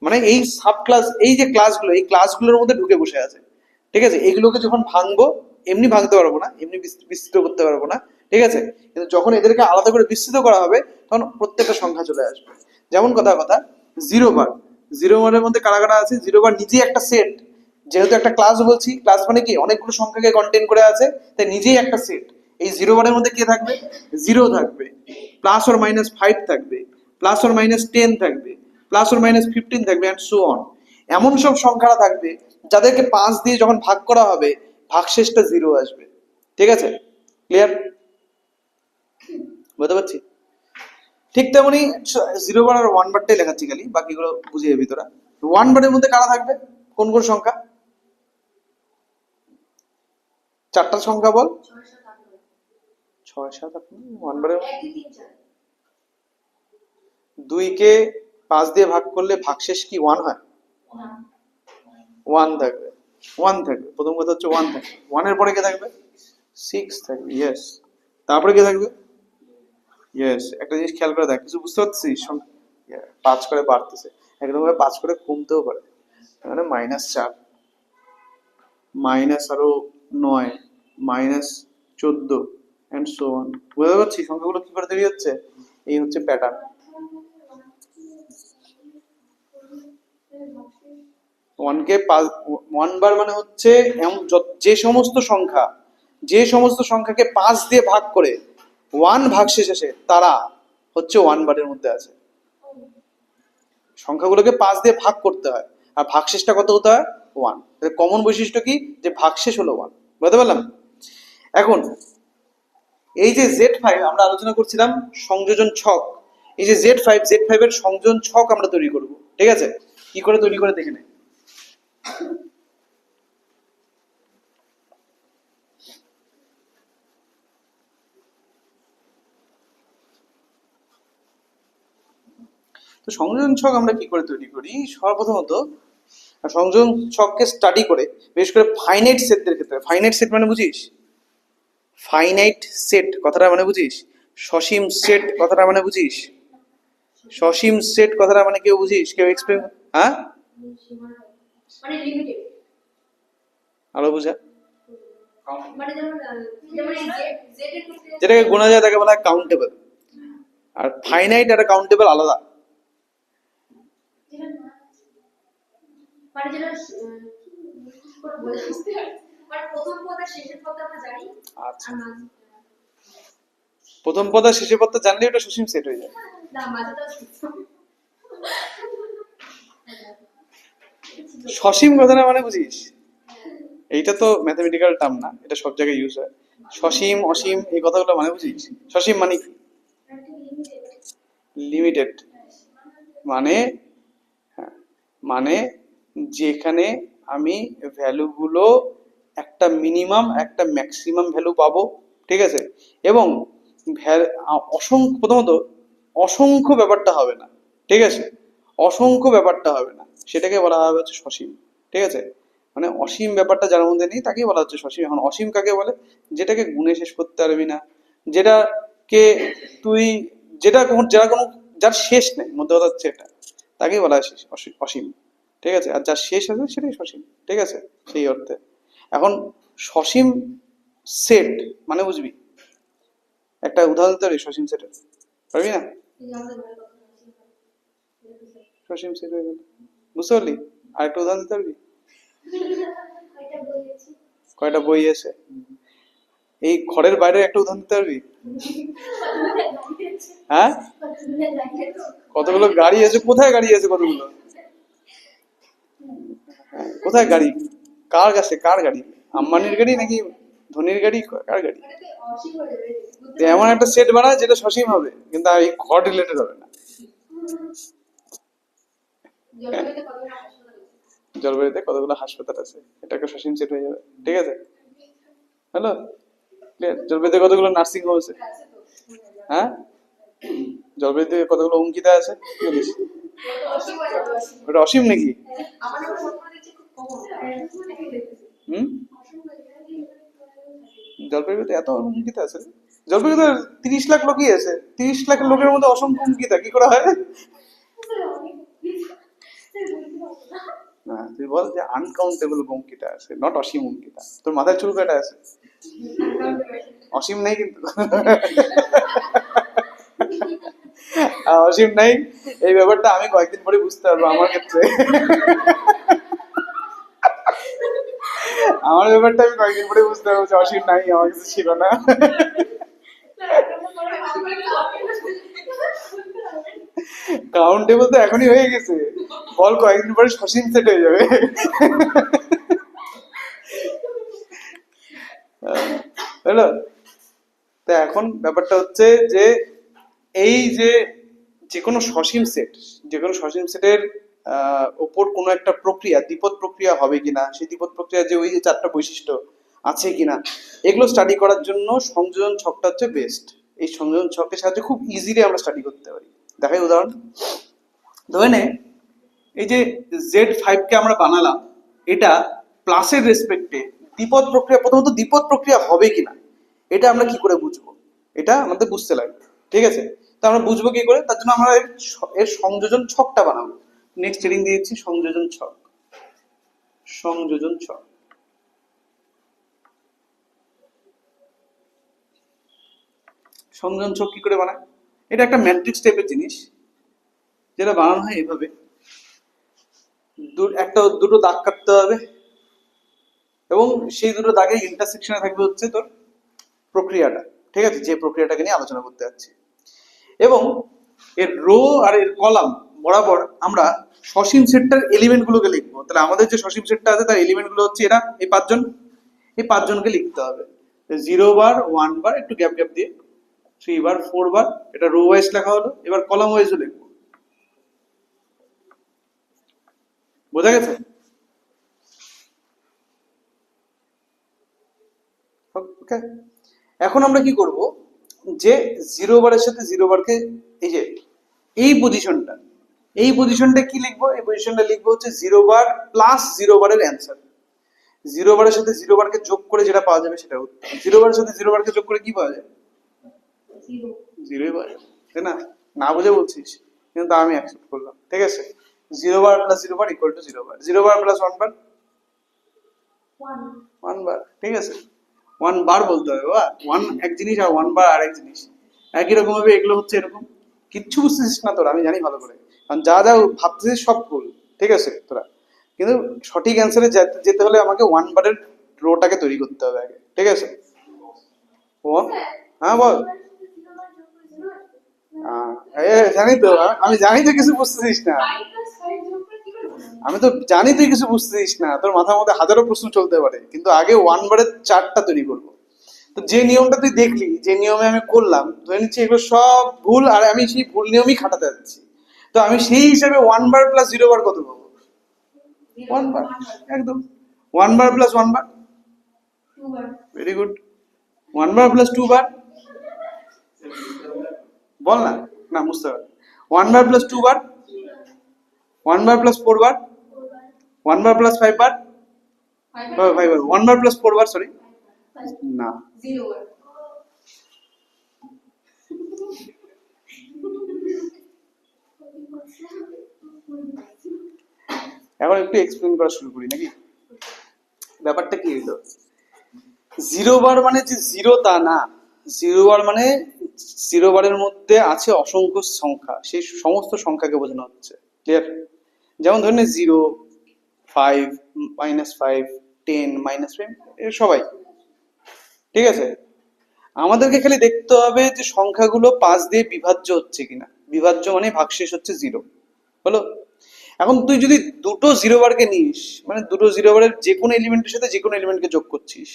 মানে এই সাব ক্লাস, এই যে ক্লাসগুলো, এই ক্লাসগুলোর মধ্যে ঢুকে বসে আছে, ঠিক আছে। এগুলোকে যখন ভাঙবো, এমনি ভাঙতে পারবো না, এমনি বিস্তৃত করতে পারবো না, ঠিক আছে। কিন্তু যখন এদেরকে আলাদা করে বিস্তৃত করা হবে তখন প্রত্যেকটা সংখ্যা চলে আসবে। যেমন কথা 0 বার, 0 বারের মধ্যে কারা কারা আছে? 0 বার নিজেই একটা সেট, যেহেতু একটা ক্লাস বলছি, ক্লাস মানে কি অনেকগুলো সংখ্যাকে কন্টেইন করে আছে, তাই নিজেই একটা সেট। এই 0 বারের মধ্যে কে থাকবে? 0 থাকবে, প্লাস অর মাইনাস 5 থাকবে, প্লাস অর মাইনাস 10 থাকবে, প্লাস অর মাইনাস 15 থাকবে, এন্ড সো অন। এমন সব সংখ্যারা থাকবে যাদেরকে 5 দিয়ে যখন ভাগ করা হবে ভাগশেষটা 0 আসবে, ঠিক আছে। ক্লিয়ার? বুঝতে পারছি? ঠিক তেমনি 0 বার আর 1 বারটাই লেখাচ্ছি খালি, বাকিগুলো বুঝিয়ে যাবি তোরা। 1 বারের মধ্যে কারা থাকবে? কোন কোন সংখ্যা? 4টা সংখ্যা বল। 6 7 8 1 বারের 2 কে 5 দিয়ে ভাগ করলে ভাগশেষ কি 1 হয়? 1 থাকবে, 1 থাকবে। প্রথম কথা হচ্ছে 1 থাকবে। 1 এর পরে কে থাকবে? 6 থাকবে, ইয়েস। তারপরে কে থাকবে? ইয়েস। একটা জিনিস খেয়াল করে দেখ, কিছু বুঝতে পারছিস? 5 করে বাড়তেছে, একদম 5 করে কমতেও পারে, মানে -4, মাইনাস আরো 9, -14, এন্ড সো অন। বুঝতে পারছিস সংখ্যাগুলো কি করে তৈরি হচ্ছে? এই হচ্ছে প্যাটার্ন। 1 কে 1 বার মানে হচ্ছে যে সমস্ত সংখ্যা, যে সমস্ত সংখ্যাকে 5 দিয়ে ভাগ করে 1 ভাগশেষ আসে তারা হচ্ছে 1 বারের মধ্যে আছে। সংখ্যাগুলোকে 5 দিয়ে ভাগ করতে হয় আর ভাগশেষটা কত হতে হয়? 1। এর কমন বৈশিষ্ট্য কি? যে ভাগশেষ হলো 1। বুঝতে পারলাম? এখন এই যে Z5 আমরা আলোচনা করছিলাম সংযোজন ছক, এই যে Z5 এর সংযোজন ছক আমরা তৈরি করব, ঠিক আছে। কি করে তৈরি করে দেখে নে। তো সংযোজন ছক আমরা কি করে তৈরি করি? সর্বপ্রথমত সংযোজন ছককে স্টাডি করে, বিশেষ করে ফাইনাইট সেটদের ক্ষেত্রে। ফাইনাইট সেট মানে বুঝিস? ফাইনাইট সেট কথাটা মানে বুঝিস? সসীম সেট কথাটা মানে বুঝিস? সসীম সেট কথাটা মানে কেউ বুঝিস? কেউ এক্সপ্লেন? হ্যাঁ, মানে লিমিটেড, আলো বুঝা। মানে যেমন জেড এর ক্ষেত্রে যেটাকে গোনা যায় তাকে বলা হয় কাউন্টেবল, আর ফাইনাইট আর কাউন্টেবল আলাদা। মানে যেটা করে বলে বুঝতে পারছি, মানে প্রথম পদ আর শেষের পদ আমরা জানি। আচ্ছা, প্রথম পদ আর শেষের পদটা জানলে ওটা সসীম সেট হয়ে যায়। না মাঝেটা সসীম কথাটা মানে বুঝিস? এইটা তো ম্যাথমেটিক্যাল টার্ম না, এটা সব জায়গায় ইউজ হয়। সসীম অসীম এই কথাগুলো মানে বুঝিস? সসীম মানে কি? লিমিটেড, মানে মানে যেখানে আমি ভ্যালুগুলো একটা মিনিমাম একটা ম্যাক্সিমাম ভ্যালু পাবো, ঠিক আছে। এবং অসংখ্য, প্রথমত অসংখ্য ব্যাপারটা হবে না, ঠিক আছে। অসংখ্য ব্যাপারটা হবে না, সেটাকে বলা হবে হচ্ছে সসীম, ঠিক আছে। মানে অসীম ব্যাপারটা যার মধ্যে নেই তাকেই বলা হচ্ছে সসীম। এখন অসীম কাকে বলে? যেটাকে গুণে শেষ করতে পারবি না, যেটাকে তুই, যারা কোনো, যার শেষ নেই, মধ্যে কথা হচ্ছে এটা, তাকেই বলা হয় অসীম, ঠিক আছে। আর যার শেষ আছে সেটাই সসীম, ঠিক আছে, সেই অর্থে। এখন সসীম সেট মানে বুঝবি? একটা উদাহরণ দিতে পারি সসীম সেটের? পারবি না? সসীম সেট হয়ে গেল, বুঝতে পারলি? আর একটা উদাহরণ দিতে পারবি? কয়টা বই আছে? এই ঘরের বাইরে একটা উদাহরণ দিতে পারবি? হ্যাঁ, কতগুলো গাড়ি আছে? কোথায় গাড়ি আছে কতগুলো? কোথায় গাড়ি? কার কাছে? কার গাড়ি? আম্বানির গাড়ি নাকি ধোনির গাড়ি? কার গাড়ি? এটাতে অসীম হয়ে যাবে। তো এমন একটা সেট বানায় যেটা সসীম হবে, কিন্তু এই ঘর রিলেটেড হবে না। জলবায়ুতে কতগুলো হাসপাতাল আছে? জলবায়ুতে কতগুলো হাসপাতাল আছে, এটা একটা সসীম সেট হয়ে যাবে। ঠিক আছে, হ্যালো, ক্লিয়ার? জলবায়ুতে কতগুলো নার্সিং হোম আছে? আছে তো। হ্যাঁ, জলবায়ুতে কতগুলো অঙ্কিতা আছে? কি বলিস? ওটা অসীম হয়ে যাবে, অসীম। ওটা অসীম নাকি? আমার আবার বর্তমানে দেখছি খুব কমন। একই দেখতেছি। হুম, অসীম হয়ে যাবে। জলপাইগুড়িতে এত অঙ্কিতা আছে? জলপাইগুড়িতে 30 লাখ লোকই আছে, 30 লাখ লোকের মধ্যে অসংখ্য অঙ্কিতা কি করে হয়? না, তুই বল যে আনকাউন্টেবল অঙ্কিতা আছে, নট অসীম অঙ্কিতা। তোর মাথায় চুল কাটা আছে, অসীম নেই কিন্তু। অসীম নাই, এই ব্যাপারটা আমি কয়েকদিন পরে বুঝতে পারবো আমার ক্ষেত্রে। আমার ব্যাপারটা আমি কয়েকদিন পরে বুঝতে পারবো যে অসীম নাই, আমার কাছে ছিল না। কাউন্টেবল তো এখনই হয়ে গেছে, বল কয়েকদিন পরে সসীম সেট হয়ে যাবে। হলো? তো এখন ব্যাপারটা হচ্ছে যে এই যে যে কোনো সসীম সেট, যে কোনো সসীম সেটের ওপর কোনো একটা প্রক্রিয়া, দ্বিপদ প্রক্রিয়া হবে কিনা, সেই দ্বিপদ প্রক্রিয়া যে ওই যে 4টা বৈশিষ্ট্য আছে কিনা, এগুলো স্টাডি করার জন্য সংযোজন ছকটা হচ্ছে বেস্ট। এই সংযোজন ছকের সাহায্যে খুব ইজিলি আমরা স্টাডি করতে পারি। দেখাই উদাহরণ। ধরে নে এই যে Z5 কে আমরা বানালাম, এটা প্লাসের রেসপেক্টে দ্বিপদ প্রক্রিয়া, প্রথমত দ্বিপদ প্রক্রিয়া হবে কিনা এটা আমরা কি করে বুঝবো, এটা আমাদের বুঝতে লাগবে। ঠিক আছে, তো আমরা বুঝবো কি করে, তার জন্য আমরা এর সংযোজন ছকটা বানাবো। নেক্সট হেডিং দিয়েছি সংযোজন ছক। সংযোজন ছক, সংযোজন ছক কি করে বানায়? এটা একটা ম্যাট্রিক্স টাইপের জিনিস, যেটা বানানো হয় এভাবে। দুটো দাগ কাটতে হবে, এবং সেই দুটো দাগের ইন্টারসেকশনে থাকবে হচ্ছে তোর প্রক্রিয়াটা। ঠিক আছে, যে প্রক্রিয়াটাকে নিয়ে আলোচনা করতে যাচ্ছি। এবং এর রো আর এর কলাম বরাবর আমরা সসীম সেটটার এলিমেন্ট গুলোকে লিখবো। তাহলে আমাদের যে সসীম সেটটা আছে তার এলিমেন্ট গুলো হচ্ছে এরা, এই 5জন। এই 5জনকে লিখতে হবে। 0 বার, 1 বার, একটু গ্যাপ গ্যাপ দিয়ে, 3 বার, 4 বার, এটা রো ওয়াইজ লেখা হলো। এবার কলাম ওয়াইজও লিখবো। বোঝা গেছে? ওকে, এখন আমরা কি করব, যে 0 বারের সাথে 0 বারকে, এই যে এই পজিশনটা, এই পজিশনটা কি লিখবো? এই পজিশনটা লিখবো হচ্ছে 0 বার প্লাস 0 বারের অ্যান্সার। 0 বারের সাথে 0 বারকে যোগ করে যেটা পাওয়া যাবে সেটা উত্তর। 0 বারের সাথে 0 বারকে যোগ করে কি পাওয়া যায়? 0 পাওয়া যায়, তাই না? না বুঝে বলছিস, কিন্তু আমি অ্যাকসেপ্ট করলাম। ঠিক আছে, 0 bar plus 0 bar equal to 0 bar. 0 bar plus 1 bar 1 bar. ঠিক আছে, 1 বার বলতে হবে। 1 এক জিনিস আর 1 বার আরেক জিনিস। একই রকম ভাবে এগুলো হচ্ছে এরকম। কিচ্ছু বুঝতেছিস না তোরা, আমি জানি ভালো করে, কারণ যা যা ভাবতেছিস সব ভুল। ঠিক আছে তোরা, কিন্তু সঠিক অ্যান্সারে যেতে হলে আমাকে 1 বারের রোটাকে তৈরি করতে হবে আগে। ঠিক আছে, ও হ্যাঁ বল। জানি তো, আমি জানি তো কিছু বুঝতেছিস না, আমি তো জানি তুই কিছু বুঝতেছিস না, তোর মাথার মধ্যে হাজারো প্রশ্ন চলতে পারে, কিন্তু আগে 1 বারের চার্টটা তৈরি করবো। তো যে নিয়মটা তুই দেখলি, যে নিয়মে আমি করলাম, ধরে নিচ্ছি এগুলো সব ভুল, আর আমি সেই ভুল নিয়মই খাটাতে যাচ্ছি। তো আমি সেই হিসাবে 1 বার প্লাস 0 বার কত পাবো? 1 বার, একদম। 1 বার প্লাস 1 বার, ভেরি গুড। 1 বার প্লাস 2 বার, বল না, না বুঝতে পারবে। 1 বার প্লাস 2 বার, 1 বার প্লাস 4 বার, 1 বার প্লাস 5 বার, 5 বার, 1 বার প্লাস 4 বার, সরি না, এখন একটু এক্সপ্লেন করা শুরু করি নাকি? ব্যাপারটা কি হলো, 0 বার মানে যে 0 তা না। 0 বার মানে 0 বারের মধ্যে আছে অসংখ্য সংখ্যা, সেই সমস্ত সংখ্যাকে বোঝানো হচ্ছে। ক্লিয়ার? যেমন ধরে নে 0, 5, -5, 10, -5, এর সবাই। ঠিক আছে, আমাদেরকে খালি দেখতে হবে যে সংখ্যাগুলো 5 দিয়ে বিভাজ্য হচ্ছে কিনা। বিভাজ্য মানে ভাগশেষ হচ্ছে 0, হলো? এখন তুই যদি দুটো জিরো বারকে নিস, মানে দুটো জিরো বারের যে কোনো এলিমেন্টের সাথে যে কোনো এলিমেন্টকে যোগ করছিস,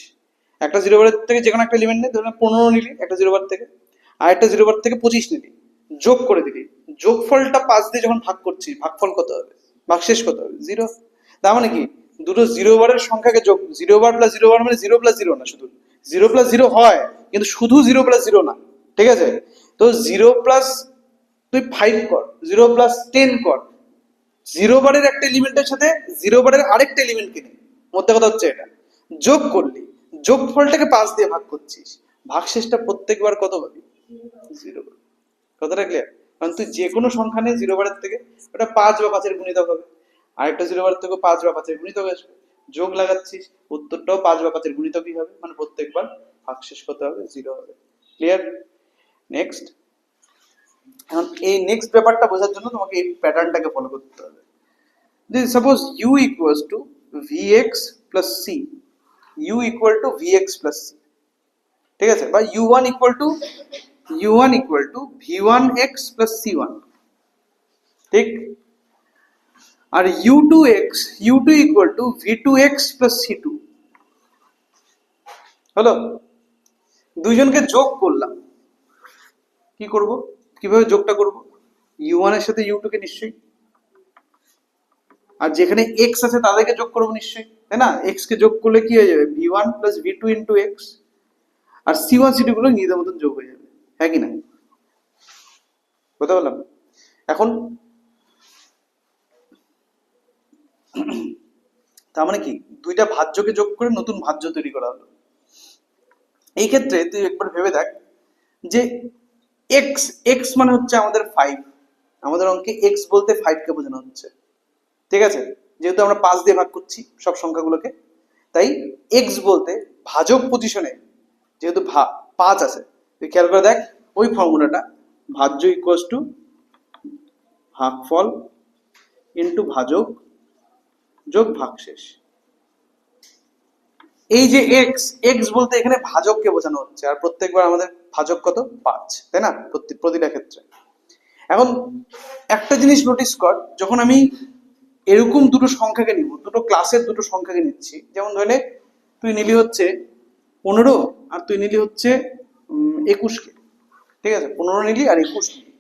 একটা জিরো বারের থেকে যে কোনো একটা এলিমেন্ট নে, ধরুন 15 নিলি একটা জিরো বার থেকে, আর একটা জিরো বার থেকে 25 নিলি, যোগ করে দিলি, যোগফলটা 5 দিয়ে যখন ভাগ করছিস, ভাগফল কত হবে, ভাগশেষ কত হবে, জিরো। তার মানে কি দুটো জিরো বারের সংখ্যাকে যোগ, জিরো বার প্লাস জিরো বার মানে জিরো প্লাস জিরো না, শুধু জিরো প্লাস জিরো হয়, কিন্তু শুধু জিরো প্লাস জিরো না, ঠিক আছে? তো জিরো প্লাস তুই 5 কর, জিরো প্লাস 10 কর, জিরো বারের একটা এলিমেন্টের সাথে জিরো বারের আরেকটা এলিমেন্টকে নিয়ে, মধ্যে কথা হচ্ছে এটা যোগ করলি, যোগফলটাকে 5 দিয়ে ভাগ করছিস, ভাগশেষটা প্রত্যেকবার কত পাবি, জিরো। কথাটা ক্লিয়ার? কারণ তুই যে কোনো সংখ্যা নিয়ে জিরো বারের থেকে, ওটা 5 বা 5 এর গুণিতক হবে, আরেকটা জিরো বারের থেকে 5 বা 5 এর গুণিতক আসবে, যোগ লাগাচ্ছিস, উত্তরটাও 5 বা 5 এর গুণিতকই হবে, মানে প্রত্যেকবার ভাগশেষ কত হবে, জিরো হবে। ক্লিয়ার? নেক্সট। এখন এই নেক্সট ব্যাপারটা বোঝার জন্য তোমাকে এই প্যাটার্নটাকে ফলো করতে হবে। Suppose u equals to vx plus c, u equal to vx plus c, ঠিক আছে? বা u1 equal to v1x plus c1, ঠিক? আর u2 equal to v2x plus c2, হলো? দুইজনকে যোগ করলাম, কি করব, কিভাবে যোগটা করব? u1 এর সাথে u2 কে নিশ্চয়ই, আর যেখানে x আছে তাদেরকে যোগ করবো নিশ্চয়ই, তাই না? x কে যোগ করলে কি হয়ে যাবে, v1 plus v2 into x, আর c1 c2 গুলো নিজেদের মতন যোগ হয়ে যাবে, হ্যাঁ কি না? কথা বললাম। এখন তার মানে কি দুইটা ভাজ্যকে যোগ করে নতুন ভাজ্য তৈরি করা হলো। এই ক্ষেত্রে তুই একবার ভেবে দেখ যে x মানে হচ্ছে আমাদের 5, আমাদের অঙ্কে x বলতে 5 কে বোঝানো হচ্ছে, ঠিক আছে? যেহেতু আমরা 5 দিয়ে ভাগ করছি সব সংখ্যাগুলোকে, তাই x বলতে ভাজক পজিশনে যেহেতু 5 আছে, তুই খেয়াল করে দেখ ওই ফর্মুলাটা, ভাজ্য ইকুয়ালস টু ভাগফল ইন্টু ভাজক যোগ ভাগশেষ। এই যে x বলতে এখানে ভাজককে বোঝানো হচ্ছে, আর প্রত্যেকবার আমাদের ভাজক কত, 5, তাই না? প্রতিটা ক্ষেত্রে। এখন একটা জিনিস নোটিস কর, যখন আমি এরকম দুটো সংখ্যাকে নিব, দুটো ক্লাসের দুটো সংখ্যাকে নিচ্ছি, যেমন ধরে তুই নিলি হচ্ছে 15 আর তুই নিলি হচ্ছে 21 কে, ঠিক আছে? 15 নিলি আর 21 নিলি,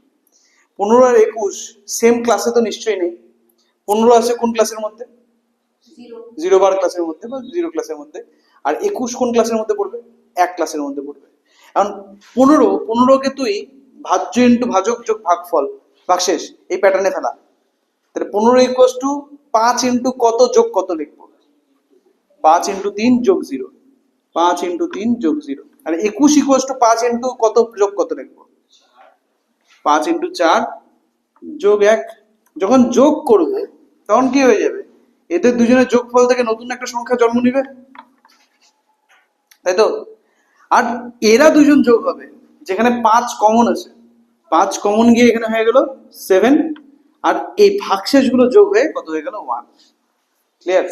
15 আর 21 সেম ক্লাসে তো নিশ্চয়ই নেই। 15 আছে কোন ক্লাসের মধ্যে, জিরো বার ক্লাসের মধ্যে বা জিরো ক্লাসের মধ্যে, আর 21 কোন ক্লাসের মধ্যে পড়বে, এক ক্লাসের মধ্যে পড়বে। এখন 15কে তুই ভাজ্য ইন্টু ভাজক যোগ ভাগফল ভাগশেষ এই প্যাটার্নে ফেলা, তাহলে 15 ইকুয়ালস টু 5 ইন্টু কত যোগ কত লিখবো, 5 ইন্টু 3 যোগ 0, 5 ইন্টু 3 যোগ 0, আর 21 ইকুয়ালস টু 5 ইন্টু কত যোগ কত লিখবো, 5 ইন্টু 4 যোগ 1। যখন যোগ করবে তখন কি হয়ে যাবে, এদের দুজনের যোগফল থেকে নতুন একটা সংখ্যা জন্ম নিবে, তাই তো? আর এরা দুজন যোগ হবে, যেখানে 5 কমন আছে, 5 কমন গিয়ে এখানে হয়ে গেল 7, আর এই ভাগশেষ গুলো যোগ হয়ে কত হয়ে গেল, 1। ক্লিয়ার?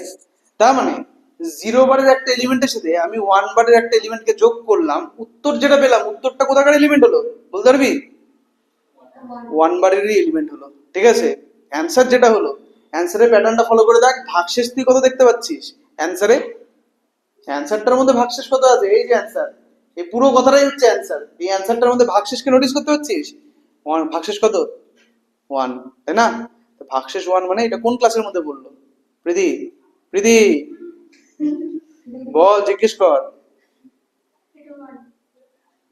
তার মানে জিরো বারের একটা এলিমেন্টের সাথে আমি 1 বারের একটা এলিমেন্টকে যোগ করলাম, উত্তর যেটা পেলাম, উত্তরটা কোথাকার এলিমেন্ট হলো বলতে পারবি, 1 বারেরই এলিমেন্ট হলো, ঠিক আছে? অ্যান্সার যেটা হলো, অ্যান্সারের প্যাটার্নটা ফলো করে দেখ, ভাগশেষ তুই কত দেখতে পাচ্ছিস অ্যান্সারে, অ্যান্সারটার মধ্যে ভাগশেষ কত আছে, এই যে অ্যান্সার, এই পুরো কথাটাই হচ্ছে অ্যান্সার, এই অ্যান্সারটার মধ্যে ভাগশেষকে নোটিস করতে পারছিস, 1, ভাগশেষ কত, 1, তাই না? তো ভাগশেষ 1 মানে এটা কোন ক্লাসের মধ্যে পড়লো, প্রীতি, প্রীতি বল, জিজ্ঞেস কর,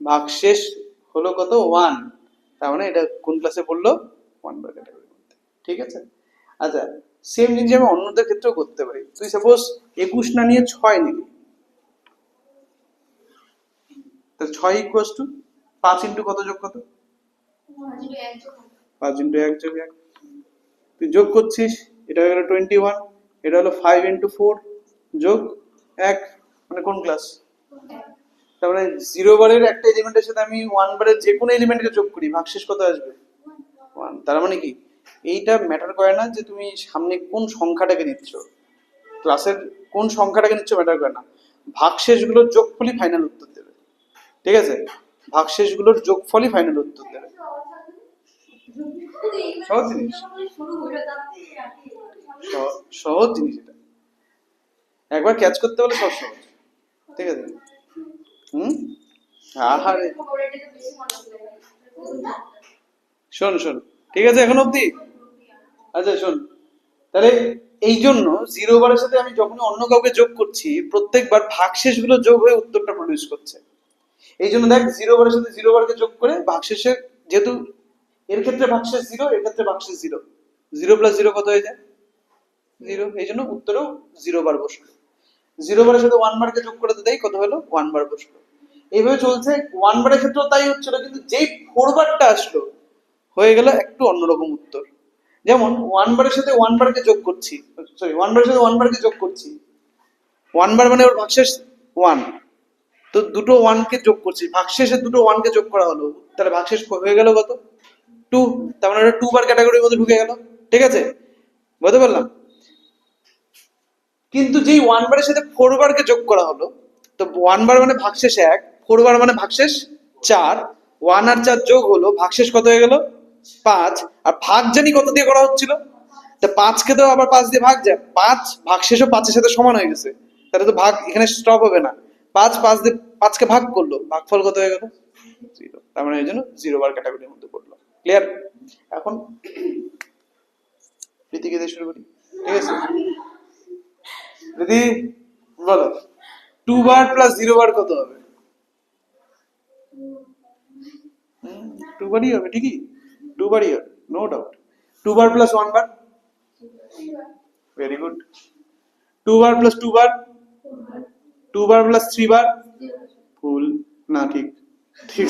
ভাগশেষ হলো কত, 1, তার মানে এটা কোন ক্লাসে পড়লো, 1 বার ক্যাটাগরির মধ্যে, ঠিক আছে? আচ্ছা, সেম জিনিস আমি অন্যদের ক্ষেত্রেও করতে পারি। তুই সাপোজ 21 না নিয়ে 6 নিলি, তাহলে 6 ইকুয়ালস টু 5 ইন্টু কত যোগ কত, 5 ইন্টু 1 যোগ 1, তুই যোগ করছিস, এটা হয়ে গেল 21, এটা হলো 5 ইন্টু 4 যোগ 1, মানে কোন ক্লাস? তার মানে জিরো বারের একটা এলিমেন্টের সাথে আমি 1 বারের যে কোনো এলিমেন্টকে যোগ করি, ভাগশেষ কত আসবে, 1। তার মানে কি এইটা ম্যাটার করে না যে তুমি সামনে কোন সংখ্যাটাকে নিচ্ছ, ক্লাসের কোন সংখ্যাটাকে নিচ্ছ ম্যাটার করে না, ভাগশেষগুলোর যোগফলই ফাইনাল উত্তর দেবে, ঠিক আছে? ভাগশেষগুলোর যোগফলই ফাইনাল উত্তর দেবে, সহজ জিনিস। সহজ জিনিস এটা, একবার ক্যাচ করতে পারলে সব সহজ। ঠিক আছে। আহারে শোন শোন, ঠিক আছে এখন অব্দি? আচ্ছা শোন, তাহলে এই জন্য জিরো বারের সাথে আমি যখন অন্য কাউকে যোগ করছি প্রত্যেকবার ভাগশেষ গুলো যোগ হয়ে উত্তরটা প্রডিউস করছে। এই জন্য দেখ জিরো বারের সাথে জিরো বারকে যোগ করে ভাগশেষের, যেহেতু এর ক্ষেত্রে ভাগশেষ জিরো, এর ক্ষেত্রে ভাগশেষ জিরো, জিরো প্লাস জিরো কত হয়ে যায়? জিরো। এই জন্য উত্তরেও জিরো বার বসলো। জিরো বারের সাথে ওয়ান বারকে যোগ করে দেয়, কত হলো? ওয়ান বার বসলো। এইভাবে চলছে। ওয়ান বারের ক্ষেত্রেও তাই হচ্ছিল, কিন্তু যেই ফোর বারটা আসলো হয়ে গেল একটু অন্যরকম উত্তর। যেমন ওয়ান বারের সাথে ওয়ান বারকে যোগ করছি, সরি ওয়ান বারের সাথে ওয়ান বারকে যোগ করছি, ওয়ান বার মানে ওর ভাগশেষ ওয়ান, তো দুটো ওয়ানকে যোগ করছি, ভাগশেষে দুটো ওয়ানকে যোগ করা হলো, তাহলে ভাগশেষ হয়ে গেল কত? টু। তার মানে টু বার ক্যাটাগরির মধ্যে ঢুকে গেল। ঠিক আছে, বুঝতে পারলাম? কিন্তু যেই ওয়ান বারের সাথে ফোর বারকে যোগ করা হলো, তো ওয়ান বার মানে ভাগশেষ এক, ফোর বার মানে ভাগশেষ চার, ওয়ান আর চার যোগ হলো, ভাগশেষ কত হয়ে গেল? পাঁচ। আর ভাগ জানি কত দিয়ে করা হচ্ছিল, তা পাঁচকে তো আবার পাঁচ দিয়ে ভাগ যায়, পাঁচ ভাগশেষও পাঁচের সাথে সমান হয়ে গেছে, তাহলে তো ভাগ এখানে স্টপ হবে না। পাঁচ পাঁচ দিয়ে পাঁচকে ভাগ করলো, ভাগফল কত হয়ে গেল? জিরো। তার মানে এই জন্য জিরো বার ক্যাটাগরির মধ্যে পড়লো। ক্লিয়ার? এখন প্রীতিকে দিয়ে শুরু করি, ঠিক আছে? যদি বলো টু বার প্লাস জিরো বার কত হবে? টু বারই হবে, ঠিকই, টু বারই হবে, নো ডাউট। টু বার প্লাস ওয়ান বার, ভেরি গুড। টু বার প্লাস টু বার, টু বার প্লাস থ্রি বার, ভুল না, ঠিক ঠিক।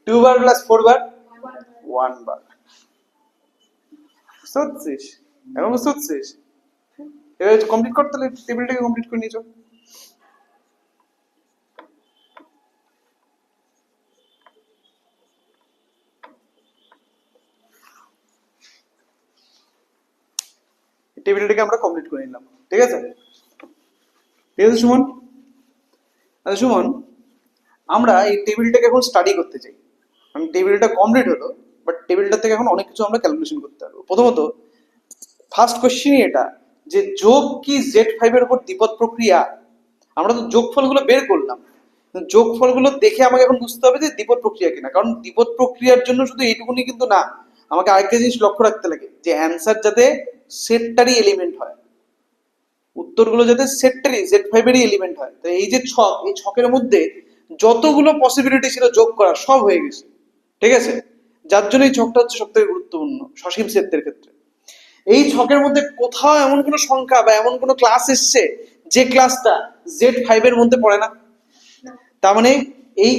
টু বার প্লাস ফোর বার, ওয়ান বার। বুঝছিস? এখন বুঝছিস? এবার কমপ্লিট করতে হলে টেবিলটাকে কমপ্লিট করে নিয়েছো। টেবিলটাকে আমরা কমপ্লিট করে নিলাম, ঠিক আছে? ঠিক আছে সুমন? আচ্ছা সুমন, আমরা এই টেবিলটাকে এখন স্টাডি করতে চাই। মানে টেবিলটা কমপ্লিট হলো, বাট টেবিলটা থেকে এখন অনেক কিছু আমরা ক্যালকুলেশন করতে পারবো। প্রথমত ফার্স্ট কোশ্চেনই এটা, যে যোগ কি জেড ফাইভ এর উপর দ্বিপদ প্রক্রিয়া? আমরা তো যোগফলগুলো বের করলাম, যোগফলগুলো দেখে আমাকে এখন বুঝতে হবে যে দ্বিপদ প্রক্রিয়া কিনা। কারণ দ্বিপদ প্রক্রিয়ার জন্য শুধু এইটুকুনি কিন্তু না, আমাকে আরেকটা জিনিস লক্ষ্য রাখতে লাগে, যে অ্যান্সার যাতে সেটটারই এলিমেন্ট হয়, উত্তরগুলো যাতে সেটটারই জেড ফাইভেরই এলিমেন্ট হয়। তো এই যে ছক, এই ছকের মধ্যে যতগুলো পসিবিলিটি ছিল যোগ করার, সব হয়ে গেছে। ঠিক আছে, যার জন্য এই ছকটা হচ্ছে সব থেকে গুরুত্বপূর্ণ সসীম সেটের ক্ষেত্রে। এই ছকের মধ্যে কোথাও এমন কোনো সংখ্যা বা এমন কোনো ক্লাস এসছে যে ক্লাসটা জেড ফাইভের মধ্যে পড়ে না। তার মানে এই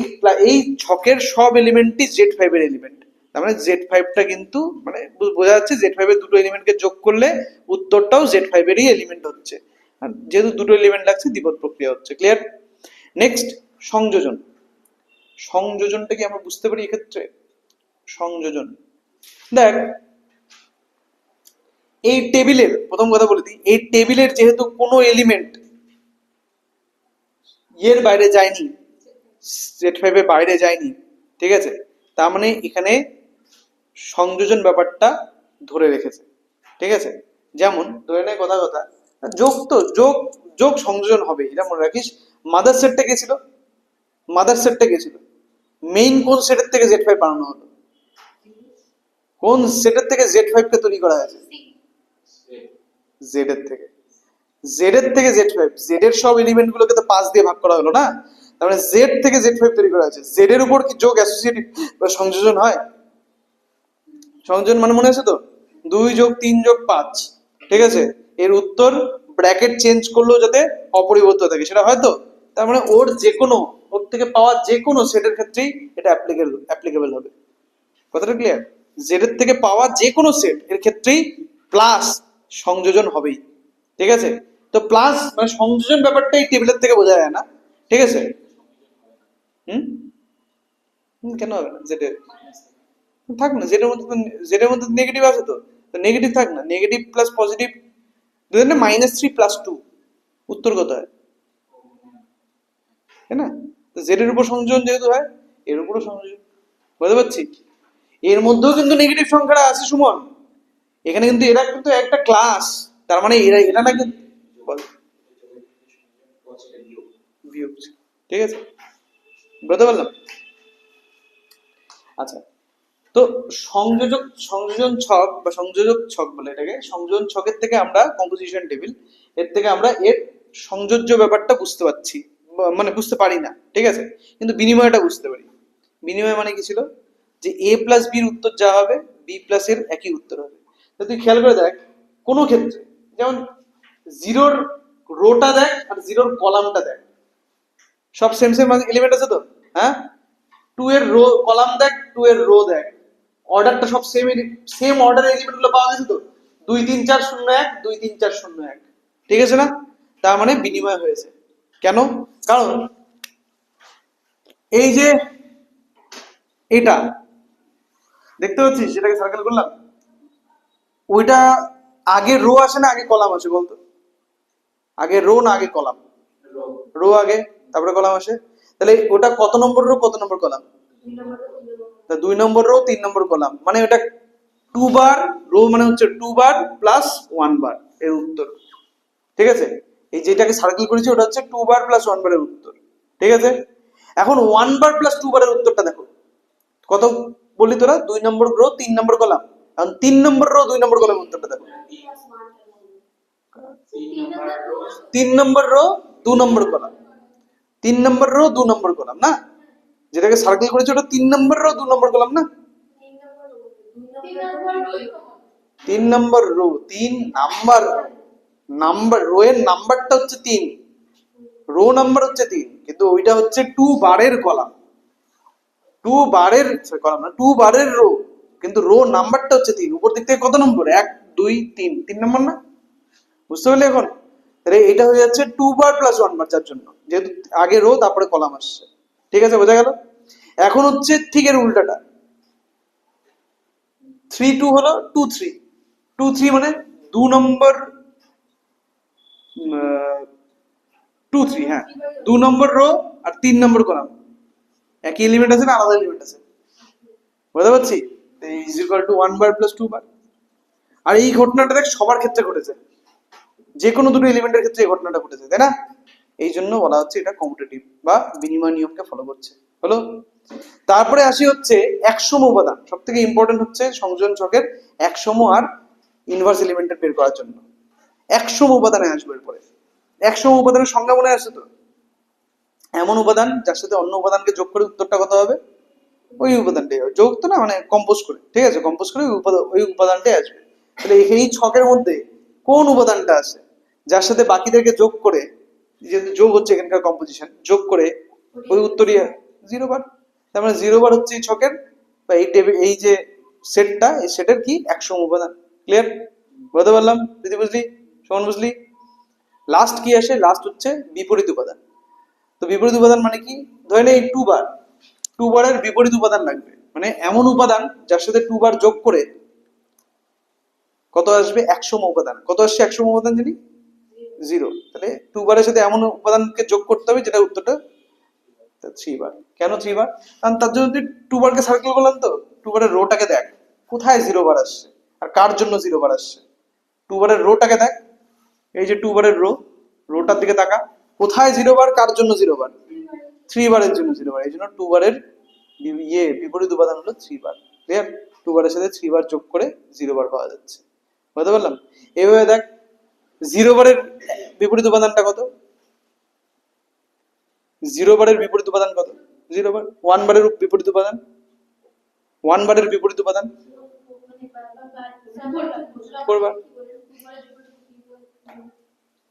এই ছকের সব এলিমেন্টই জেড ফাইভের এলিমেন্ট। তার মানে জেড ফাইভটা কিন্তু মানে বোঝা যাচ্ছে জেড ফাইভের দুটো এলিমেন্টকে যোগ করলে উত্তরটাও জেড ফাইভেরই এলিমেন্ট হচ্ছে। আর যেহেতু দুটো এলিমেন্ট লাগছে, দ্বিপদ প্রক্রিয়া হচ্ছে। ক্লিয়ার? নেক্সট সংযোজন। সংযোজনটা কি আমরা বুঝতে পারি এক্ষেত্রে? সংযোজন দেখ, এই টেবিলের প্রথম কথা বলে দিই, এই টেবিলের যেহেতু কোনো এলিমেন্ট এর বাইরে যায়নি, জেড ফাইভের বাইরে যায়নি, ঠিক আছে, তার মানে এখানে সংযোজন ব্যাপারটা ধরে রেখেছে। ঠিক আছে, যেমন ধরে নেয় কথা কথা যোগ, তো যোগ যোগ সংযোজন হবে, এটা মনে রাখিস। মাদার সেটটা কে ছিল? মাদার সেটটা কে ছিল? মেইন কোন সেটের থেকে জেড ফাইভ বানানো হলো? কোন সেটের থেকে জেড ফাইভ কে তৈরি করা হয়েছে? জেড এর থেকে। জেড এর থেকে জেড ফাইভ, জেড এর সব এলিমেন্ট গুলোকে তো পাঁচ দিয়ে ভাগ করা হলো না, তার মানে জেড থেকে জেড ফাইভ তৈরি করা হয়েছে। জেড এর উপর কি যোগ অ্যাসোসিয়েটিভ বা সংযোজন হয়? সংযোজন মানে মনে আছে তো, 2+3+5। ঠিক আছে, এর উত্তর ব্র্যাকেট চেঞ্জ করলেও যাতে অপরিবর্তিত থাকে সেটা হয়তো। তার মানে ওর যে কোনো, ওর থেকে পাওয়া যে কোনো সেটের ক্ষেত্রেই এটা অ্যাপ্লিকেবল হবে। কথাটা ক্লিয়ার? জেড এর থেকে পাওয়া যে কোনো সেট এর ক্ষেত্রেই প্লাস সংযোজন হবেই। ঠিক আছে, তো প্লাস মানে সংযোজন ব্যাপারটা এই টেবিলের থেকে বোঝা যায় না। ঠিক আছে, হুম কেন হবে না? জেড এর থাক না, জেডের মধ্যে নেগেটিভ আছে, তো নেগেটিভ থাক না, নেগেটিভ প্লাস পজিটিভ ধরে -3+2, উত্তর কত হয়? তাই না? তো জেড এর উপর সংযোজন যেহেতু হয়, এর উপরও সংযোজন। বুঝতে পারছি? এর মধ্যেও কিন্তু নেগেটিভ সংখ্যাটা আছে সুমন, এখানে কিন্তু এরা কিন্তু একটা ক্লাস, তার মানে এরা এটা না কিন্তু বল বিয়োগ, ঠিক আছে, বুঝতে পারলাম। আচ্ছা, তো সংযোজন ছক বা সংযোজক ছক বলে এটাকে, সংযোজন ছকের থেকে আমরা কম্পোজিশন টেবিল, এর থেকে আমরা এর সংযোজ্য ব্যাপারটা বুঝতে পারছি, মানে বুঝতে পারি না, ঠিক আছে, কিন্তু বিনিময়টা বুঝতে পারি। বিনিময় মানে কি ছিল, যে এ প্লাস বির উত্তর যা হবে বি প্লাস এর একই উত্তর হবে। তো তুই খেয়াল করে দেখ, কোনো ক্ষেত্রে যেমন জিরোর রোটা দেখ আর জিরোর কলামটা দেখ, সব সেম সেম এলিমেন্ট আছে তো, হ্যাঁ, টু এর রো কলাম দেখ, টু এর রো দেখ, অর্ডারটা সব সেম, সেম অর্ডারের এলিমেন্ট গুলো পাওয়া গেছে তো, 2 3 4 0 1 2 3 4 0 1, ঠিক আছে না? তার মানে বিনিময় হয়েছে। কেন? কারণ এই যে এটা দেখতে পাচ্ছিস, সেটাকে সার্কেল করলাম, ওইটা আগে রো আসে না আগে কলাম আসে বলতো? আগে রো না আগে কলাম? রো আগে, তারপরে কলাম আসে। তাহলে ওটা কত নম্বর রো কত নম্বর কলাম? 2 নম্বর রো 3 নম্বর কলাম, মানে ওটা 2 বার রো, মানে হচ্ছে 2 বার প্লাস 1 বার এর উত্তর, ঠিক আছে। এই যেটাকে সার্কেল করেছি ওটা হচ্ছে 2 বার প্লাস 1 বারের উত্তর, ঠিক আছে। এখন 1 বার প্লাস 2 বারের উত্তরটা দেখো কত বললি তোরা, 2 নম্বর রো 3 নম্বর কলাম, এখন 3 নম্বর রো 2 নম্বর কলামের উত্তরটা দেখো, 3 নম্বর রো 2 নম্বর কলাম, 3 নম্বর রো 2 নম্বর কলাম না, যেটাকে সার্কেল করেছি ওটা 3 নম্বর রো 2 নম্বর কলাম না, 3 নম্বর রো 3 নাম্বার, নাম্বার রো এর নাম্বারটা হচ্ছে 3, রো নাম্বার হচ্ছে 3, কিন্তু ওইটা হচ্ছে 2 বারের কলাম, 2 বারের কলাম না, 2 বারের রো, কিন্তু রো নাম্বারটা হচ্ছে 3, উপর দিক থেকে কত নম্বর, 1 2 3, 3 নম্বর না, বুঝতে পারলে এখন? তাহলে এটা হয়ে যাচ্ছে 2 বার প্লাস 1 বার, যার জন্য যেহেতু আগে রো তারপরে কলাম আসছে, ঠিক আছে, বোঝা গেল? এখন হচ্ছে ঠিক এর উল্টাটা, 3 2 হলো 2 3, 2 3 মানে 2 নম্বর 2 3, হ্যাঁ, 2 নম্বর রো আর 3 নম্বর কলাম, একই এলিমেন্ট আছে না আলাদা এলিমেন্ট আছে, বুঝতে পারছি? Is equal to 1 bar plus 2 বার। আর এই ঘটনাটা দেখ সবার ক্ষেত্রে ঘটেছে, যে কোনো দুটো এলিমেন্টের ক্ষেত্রে এই ঘটনাটা ঘটেছে, তাই না? এই জন্য বলা হচ্ছে এটা কমিউটেটিভ বা বিনিময় নিয়মকে ফলো করছে, হলো। তারপরে আসি হচ্ছে একসম উপাদান, সব থেকে ইম্পর্টেন্ট হচ্ছে সংযোজন ছকের একসম আর ইনভার্স এলিমেন্টের বের করার জন্য একসম উপাদানে আসবে এরপরে। একসম উপাদানের সংজ্ঞা মনে আছে তো, এমন উপাদান যার সাথে অন্য উপাদানকে যোগ করে উত্তরটা কত হবে, ওই উপাদানটাই হবে, যোগ তো না, মানে কম্পোজ করে, ঠিক আছে, কম্পোজ করে ওই উপাদানটাই আসবে। তাহলে এই ছকের মধ্যে কোন উপাদানটা আছে যার সাথে বাকিদেরকে যোগ করে, যেহেতু যোগ হচ্ছে এখানকার কম্পোজিশন, যোগ করে ওই উত্তরই 0 বার, তার মানে 0 বার হচ্ছে এই ছকের বা এই টেবিল, এই যে সেটটা, এই সেটের কি একসম উপাদান। ক্লিয়ার? বলতে পারলাম? দিদি বুঝলি? সমান বুঝলি? লাস্ট কি আসে, লাস্ট হচ্ছে বিপরীত উপাদান। তো বিপরীত উপাদান মানে কি, ধরে নে এই 2 বার, 2 বারের বিপরীত উপাদান লাগবে, মানে এমন উপাদান যার সাথে 2 বার যোগ করে কত আসবে, একসম উপাদান। কত আসছে একসম উপাদান জানি, 0। তাহলে 2 বারের সাথে এমন উপাদানকে যোগ করতে হবে যেটা উত্তরটা 3 বার। কেন 3 বার? কারণ তার জন্য তুই 2 বারকে সার্কেল করলাম তো, 2 বারের রোটাকে দেখ কোথায় 0 বার আসছে আর কার জন্য 0 বার আসছে। 2 বারের রোটাকে দেখ, এই যে 2 বারের রো, রোটার দিকে তাকা, কোথায় 0 বার কার জন্য 0 বার, 3 বারের জন্য 0 বার। এই জন্য 2 বারের বিপরীত উপাদান হলো 3 বার। ক্লিয়ার? 2 বারের সাথে 3 বার যোগ করে 0 বার পাওয়া যাচ্ছে, বুঝতে পারলাম? এইভাবে দেখ 0 বারের বিপরীত উপাদানটা কত, 0 বারের বিপরীত উপাদান কত, 0 বার। 1 বারের বিপরীত উপাদান, 1 বারের বিপরীত উপাদান 4 বার।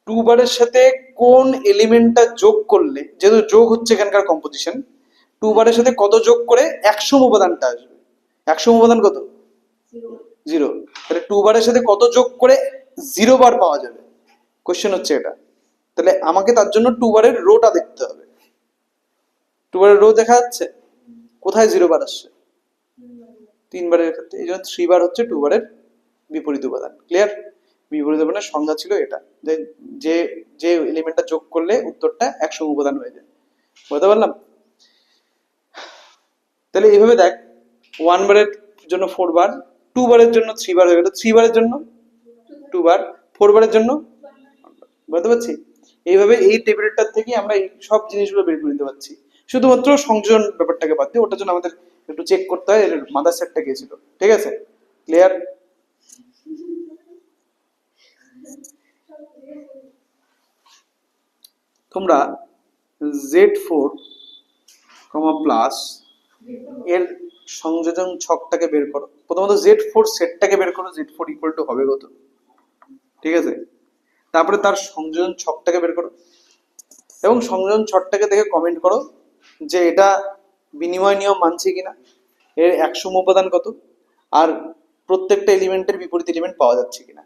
2 বারের সাথে কোন এলিমেন্টটা যোগ করলে, যেহেতু যোগ হচ্ছে এখানকার কম্পোজিশন, 2 বারের সাথে কত যোগ করে একসম উপাদানটা আসবে, একসম উপাদান কত, 0। তাহলে 2 বারের সাথে কত যোগ করে 0 বার পাওয়া যাবে, কোশ্চেন হচ্ছে এটা। তাহলে আমাকে তার জন্য 2 বারের রোটা দেখতে হবে। 2 বারের রো দেখা যাচ্ছে, কোথায় 0 বার আসছে, 3 বারের ক্ষেত্রে। এই জন্য 3 বার হচ্ছে 2 বারের বিপরীত উপাদান। ক্লিয়ার? বিপরীত উপাদানের সংজ্ঞা ছিল এটা, যে যে যে এলিমেন্টটা যোগ করলে উত্তরটা একসম উপাদান হয়ে যায়, বুঝতে পারলাম? তাহলে এইভাবে দেখ, 1 বারের জন্য 4 বার, 2 বারের জন্য 3 বার হয়ে গেল, 3 বারের জন্য 2 বার, 4 বারের জন্য, বুঝতে পারছি? এইভাবে এই টেবিলটার থেকে আমরা এই সব জিনিসগুলো বের করে দিতে পারছি, শুধুমাত্র সংযোজন ব্যাপারটাকে বাদ দিয়ে। ওটার জন্য আমাদের একটু চেক করতে হয় এর মাদার সেটটা কে ছিল। ঠিক আছে, ক্লিয়ার? তোমরা Z4 প্লাস এর সংযোজন ছকটাকে বের করো। প্রথমত Z4 সেটটাকে বের করো, Z4 ইকুয়াল টু হবে কত, ঠিক আছে? তারপরে তার সংযোজন ছকটাকে বের করো এবং সংযোজন ছকটাকে দেখে কমেন্ট করো যে এটা বিনিময় নিয়ম মানছে কিনা, এর 100 উপাদান কত, আর প্রত্যেকটা এলিমেন্টের বিপরীত এলিমেন্ট পাওয়া যাচ্ছে কিনা।